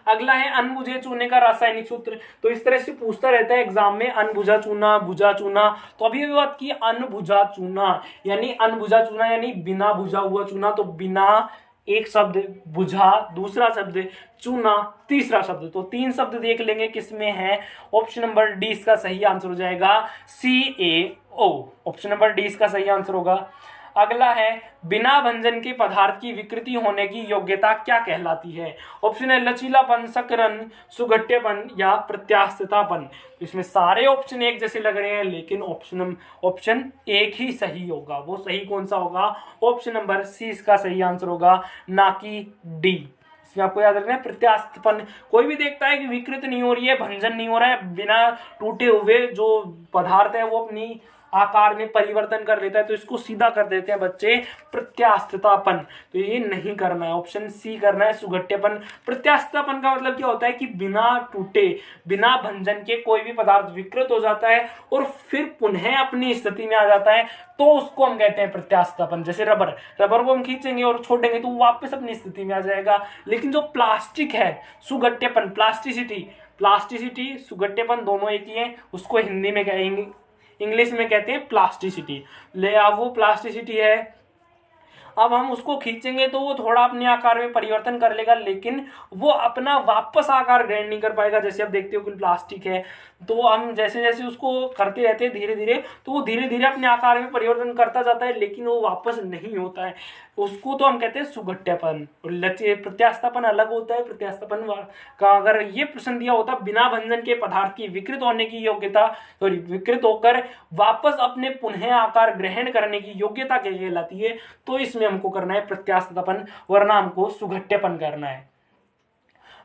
अगला है अनबुझे चूने का रासायनिक सूत्र। तो इस तरह से पूछता रहता है एग्जाम में, अनबुझा चूना, बुझा चूना। तो अभी बात की अनबुझा चूना, यानी अनबुझा चूना यानी बिना बुझा हुआ चूना। तो बिना एक शब्द, बुझा दूसरा शब्द, चूना तीसरा शब्द। तो तीन शब्द देख लेंगे किसमें है। ऑप्शन नंबर डी इसका सही आंसर हो जाएगा, CaO। ऑप्शन नंबर डी इसका सही आंसर होगा। अगला है बिना भंजन के पदार्थ की विकृति होने की योग्यता क्या कहलाती है। ऑप्शन है लचीलापन, सकरन, सुगठ्यपन या प्रत्यास्थतापन। तो इसमें सारे ऑप्शन एक जैसे लग रहे हैं, लेकिन ऑप्शन एक ही सही होगा। वो सही कौन सा होगा, ऑप्शन नंबर सी इसका सही आंसर होगा, ना कि डी। इसमें आपको याद रखना है प्रत्यास्थापन। कोई भी देखता है कि विकृत नहीं हो रही है, भंजन नहीं हो रहा है, बिना टूटे हुए जो पदार्थ है वो अपनी आकार में परिवर्तन कर लेता है, तो इसको सीधा कर देते हैं बच्चे प्रत्यास्थतापन। तो ये नहीं करना है, ऑप्शन सी करना है, सुगठ्यपन। प्रत्यास्थतापन का मतलब क्या होता है कि बिना टूटे, बिना भंजन के कोई भी पदार्थ विकृत हो जाता है और फिर पुनः अपनी स्थिति में आ जाता है, तो उसको हम कहते हैं प्रत्यास्थतापन। जैसे रबर को हम खींचेंगे और छोड़ेंगे तो वापस अपनी स्थिति में आ जाएगा। लेकिन जो प्लास्टिक है, सुगठ्यपन, प्लास्टिसिटी सुगठ्यपन दोनों एक ही है। उसको हिंदी में कहेंगे, इंग्लिश में कहते हैं प्लास्टिसिटी। ले अब वो प्लास्टिसिटी है, अब हम उसको खींचेंगे तो वो थोड़ा अपने आकार में परिवर्तन कर लेगा, लेकिन वो अपना वापस आकार ग्रहण नहीं कर पाएगा। जैसे आप देखते हो कि प्लास्टिक है, तो हम जैसे जैसे उसको करते रहते हैं धीरे धीरे, तो वो धीरे धीरे अपने आकार में परिवर्तन करता जाता है, लेकिन वो वापस नहीं होता है। उसको तो हम कहते हैं सुगठ्यपन। और प्रत्यास्थापन अलग होता है। प्रत्यास्थापन का अगर ये प्रश्न दिया होता बिना भंजन के पदार्थ की विकृत होने की योग्यता, सॉरी विकृत होकर वापस अपने पुनः आकार ग्रहण करने की योग्यता क्या कहलाती है, तो इसमें हमको करना है प्रत्यास्थापन, वरना हमको सुगठ्यपन करना है।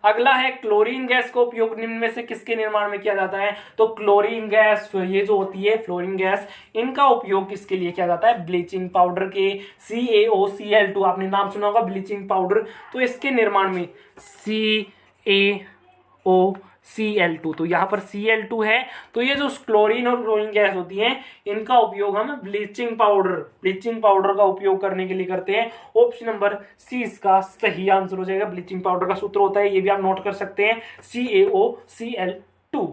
अगला है क्लोरीन गैस का उपयोग निम्न में से किसके निर्माण में किया जाता है। तो क्लोरीन गैस, ये जो होती है फ्लोरीन गैस, इनका उपयोग किसके लिए किया जाता है, ब्लीचिंग पाउडर के, CaOCl2, आपने नाम सुना होगा ब्लीचिंग पाउडर। तो इसके निर्माण में CaOCl2, तो यहाँ पर Cl2 है। तो ये जो क्लोरीन और क्लोरीन गैस होती है, इनका उपयोग हम ब्लीचिंग पाउडर का उपयोग करने के लिए करते हैं। ऑप्शन नंबर सी इसका सही आंसर हो जाएगा। ब्लीचिंग पाउडर का सूत्र होता है, ये भी आप नोट कर सकते हैं, CaOCl2।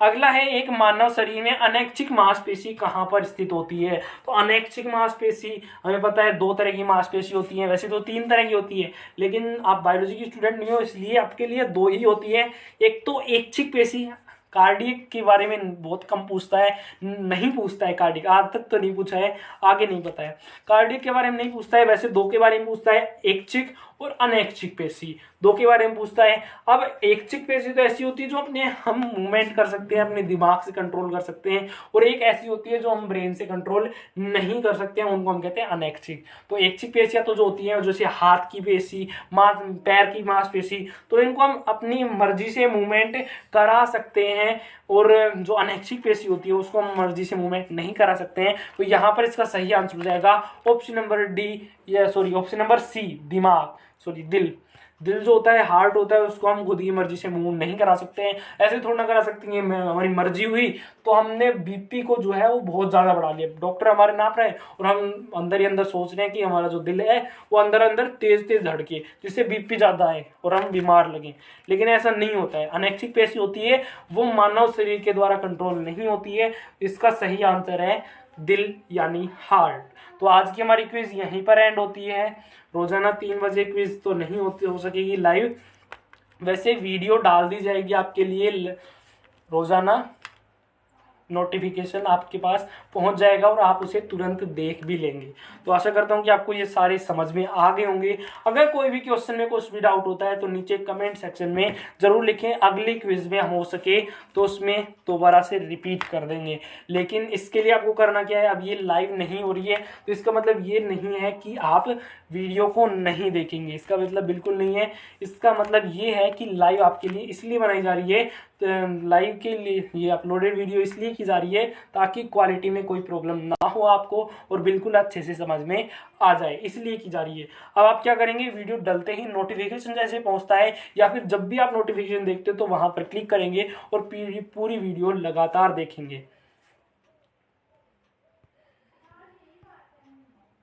अगला है एक मानव शरीर में अनैच्छिक मांसपेशी कहाँ पर स्थित होती है। तो अनैच्छिक मांसपेशी हमें पता है दो तरह की मांसपेशी होती है, वैसे तो तीन तरह की होती है, लेकिन आप बायोलॉजी की स्टूडेंट नहीं हो इसलिए आपके लिए दो ही होती है। एक तो ऐच्छिक पेशी, कार्डियक के बारे में बहुत कम पूछता है, नहीं पूछता है कार्डियक, आज तक तो नहीं पूछा है, आगे नहीं पता है। कार्डियक के बारे में नहीं पूछता है, वैसे दो के बारे में पूछता है, ऐच्छिक और अनैच्छिक पेशी, दो के बारे में पूछता है। अब ऐच्छिक पेशी तो ऐसी होती है जो अपने हम मूवमेंट कर सकते हैं, अपने दिमाग से कंट्रोल कर सकते हैं, और एक ऐसी होती है जो हम ब्रेन से कंट्रोल नहीं कर सकते हैं, उनको हम कहते हैं अनैच्छिक। तो ऐच्छिक पेशियां तो जो होती हैं, जैसे हाथ की पेशी, पैर की मांसपेशी, तो इनको हम अपनी मर्जी से मूवमेंट करा सकते हैं, और जो अनैच्छिक पेशी होती है उसको हम मर्जी से मूवमेंट नहीं करा सकते हैं। तो यहाँ पर इसका सही आंसर हो जाएगा ऑप्शन नंबर डी, या सॉरी ऑप्शन नंबर सी, दिमाग, सॉरी दिल जो होता है, हार्ट होता है, उसको हम खुद की मर्जी से मूव नहीं करा सकते हैं। ऐसे थोड़ा ना करा सकते हैं, हमारी मर्जी हुई तो हमने बीपी को जो है वो बहुत ज़्यादा बढ़ा लिया, डॉक्टर हमारे नाप रहे हैं और हम अंदर ही अंदर सोच रहे हैं कि हमारा जो दिल है वो अंदर अंदर तेज तेज धड़के, जिससे बीपी ज़्यादा है और हम बीमार लगे। लेकिन ऐसा नहीं होता है। अनैच्छिक पेशी होती है वो मानव शरीर के द्वारा कंट्रोल नहीं होती है। इसका सही आंसर है दिल यानी हार्ट। तो आज की हमारी क्विज यहीं पर एंड होती है। रोजाना 3 बजे क्विज तो नहीं हो सकेगी लाइव, वैसे वीडियो डाल दी जाएगी आपके लिए रोजाना नोटिफिकेशन आपके पास पहुंच जाएगा और आप उसे तुरंत देख भी लेंगे। तो आशा करता हूं कि आपको ये सारे समझ में आ गए होंगे। अगर कोई भी क्वेश्चन में कुछ भी डाउट होता है तो नीचे कमेंट सेक्शन में जरूर लिखें, अगली क्विज में हम हो सके तो उसमें दोबारा से रिपीट कर देंगे। लेकिन इसके लिए आपको करना क्या है, अब ये लाइव नहीं हो रही है तो इसका मतलब ये नहीं है कि आप वीडियो को नहीं देखेंगे, इसका मतलब बिल्कुल नहीं है। इसका मतलब ये है कि लाइव आपके लिए इसलिए बनाई जा रही है, लाइव के लिए ये अपलोडेड वीडियो इसलिए की जा रही है ताकि क्वालिटी में कोई प्रॉब्लम ना हो आपको और बिल्कुल अच्छे से समझ में आ जाए, इसलिए की जा रही है। अब आप क्या करेंगे, वीडियो डलते ही नोटिफिकेशन जैसे पहुंचता है या फिर जब भी आप नोटिफिकेशन देखते हो तो वहां पर क्लिक करेंगे और पूरी वीडियो लगातार देखेंगे।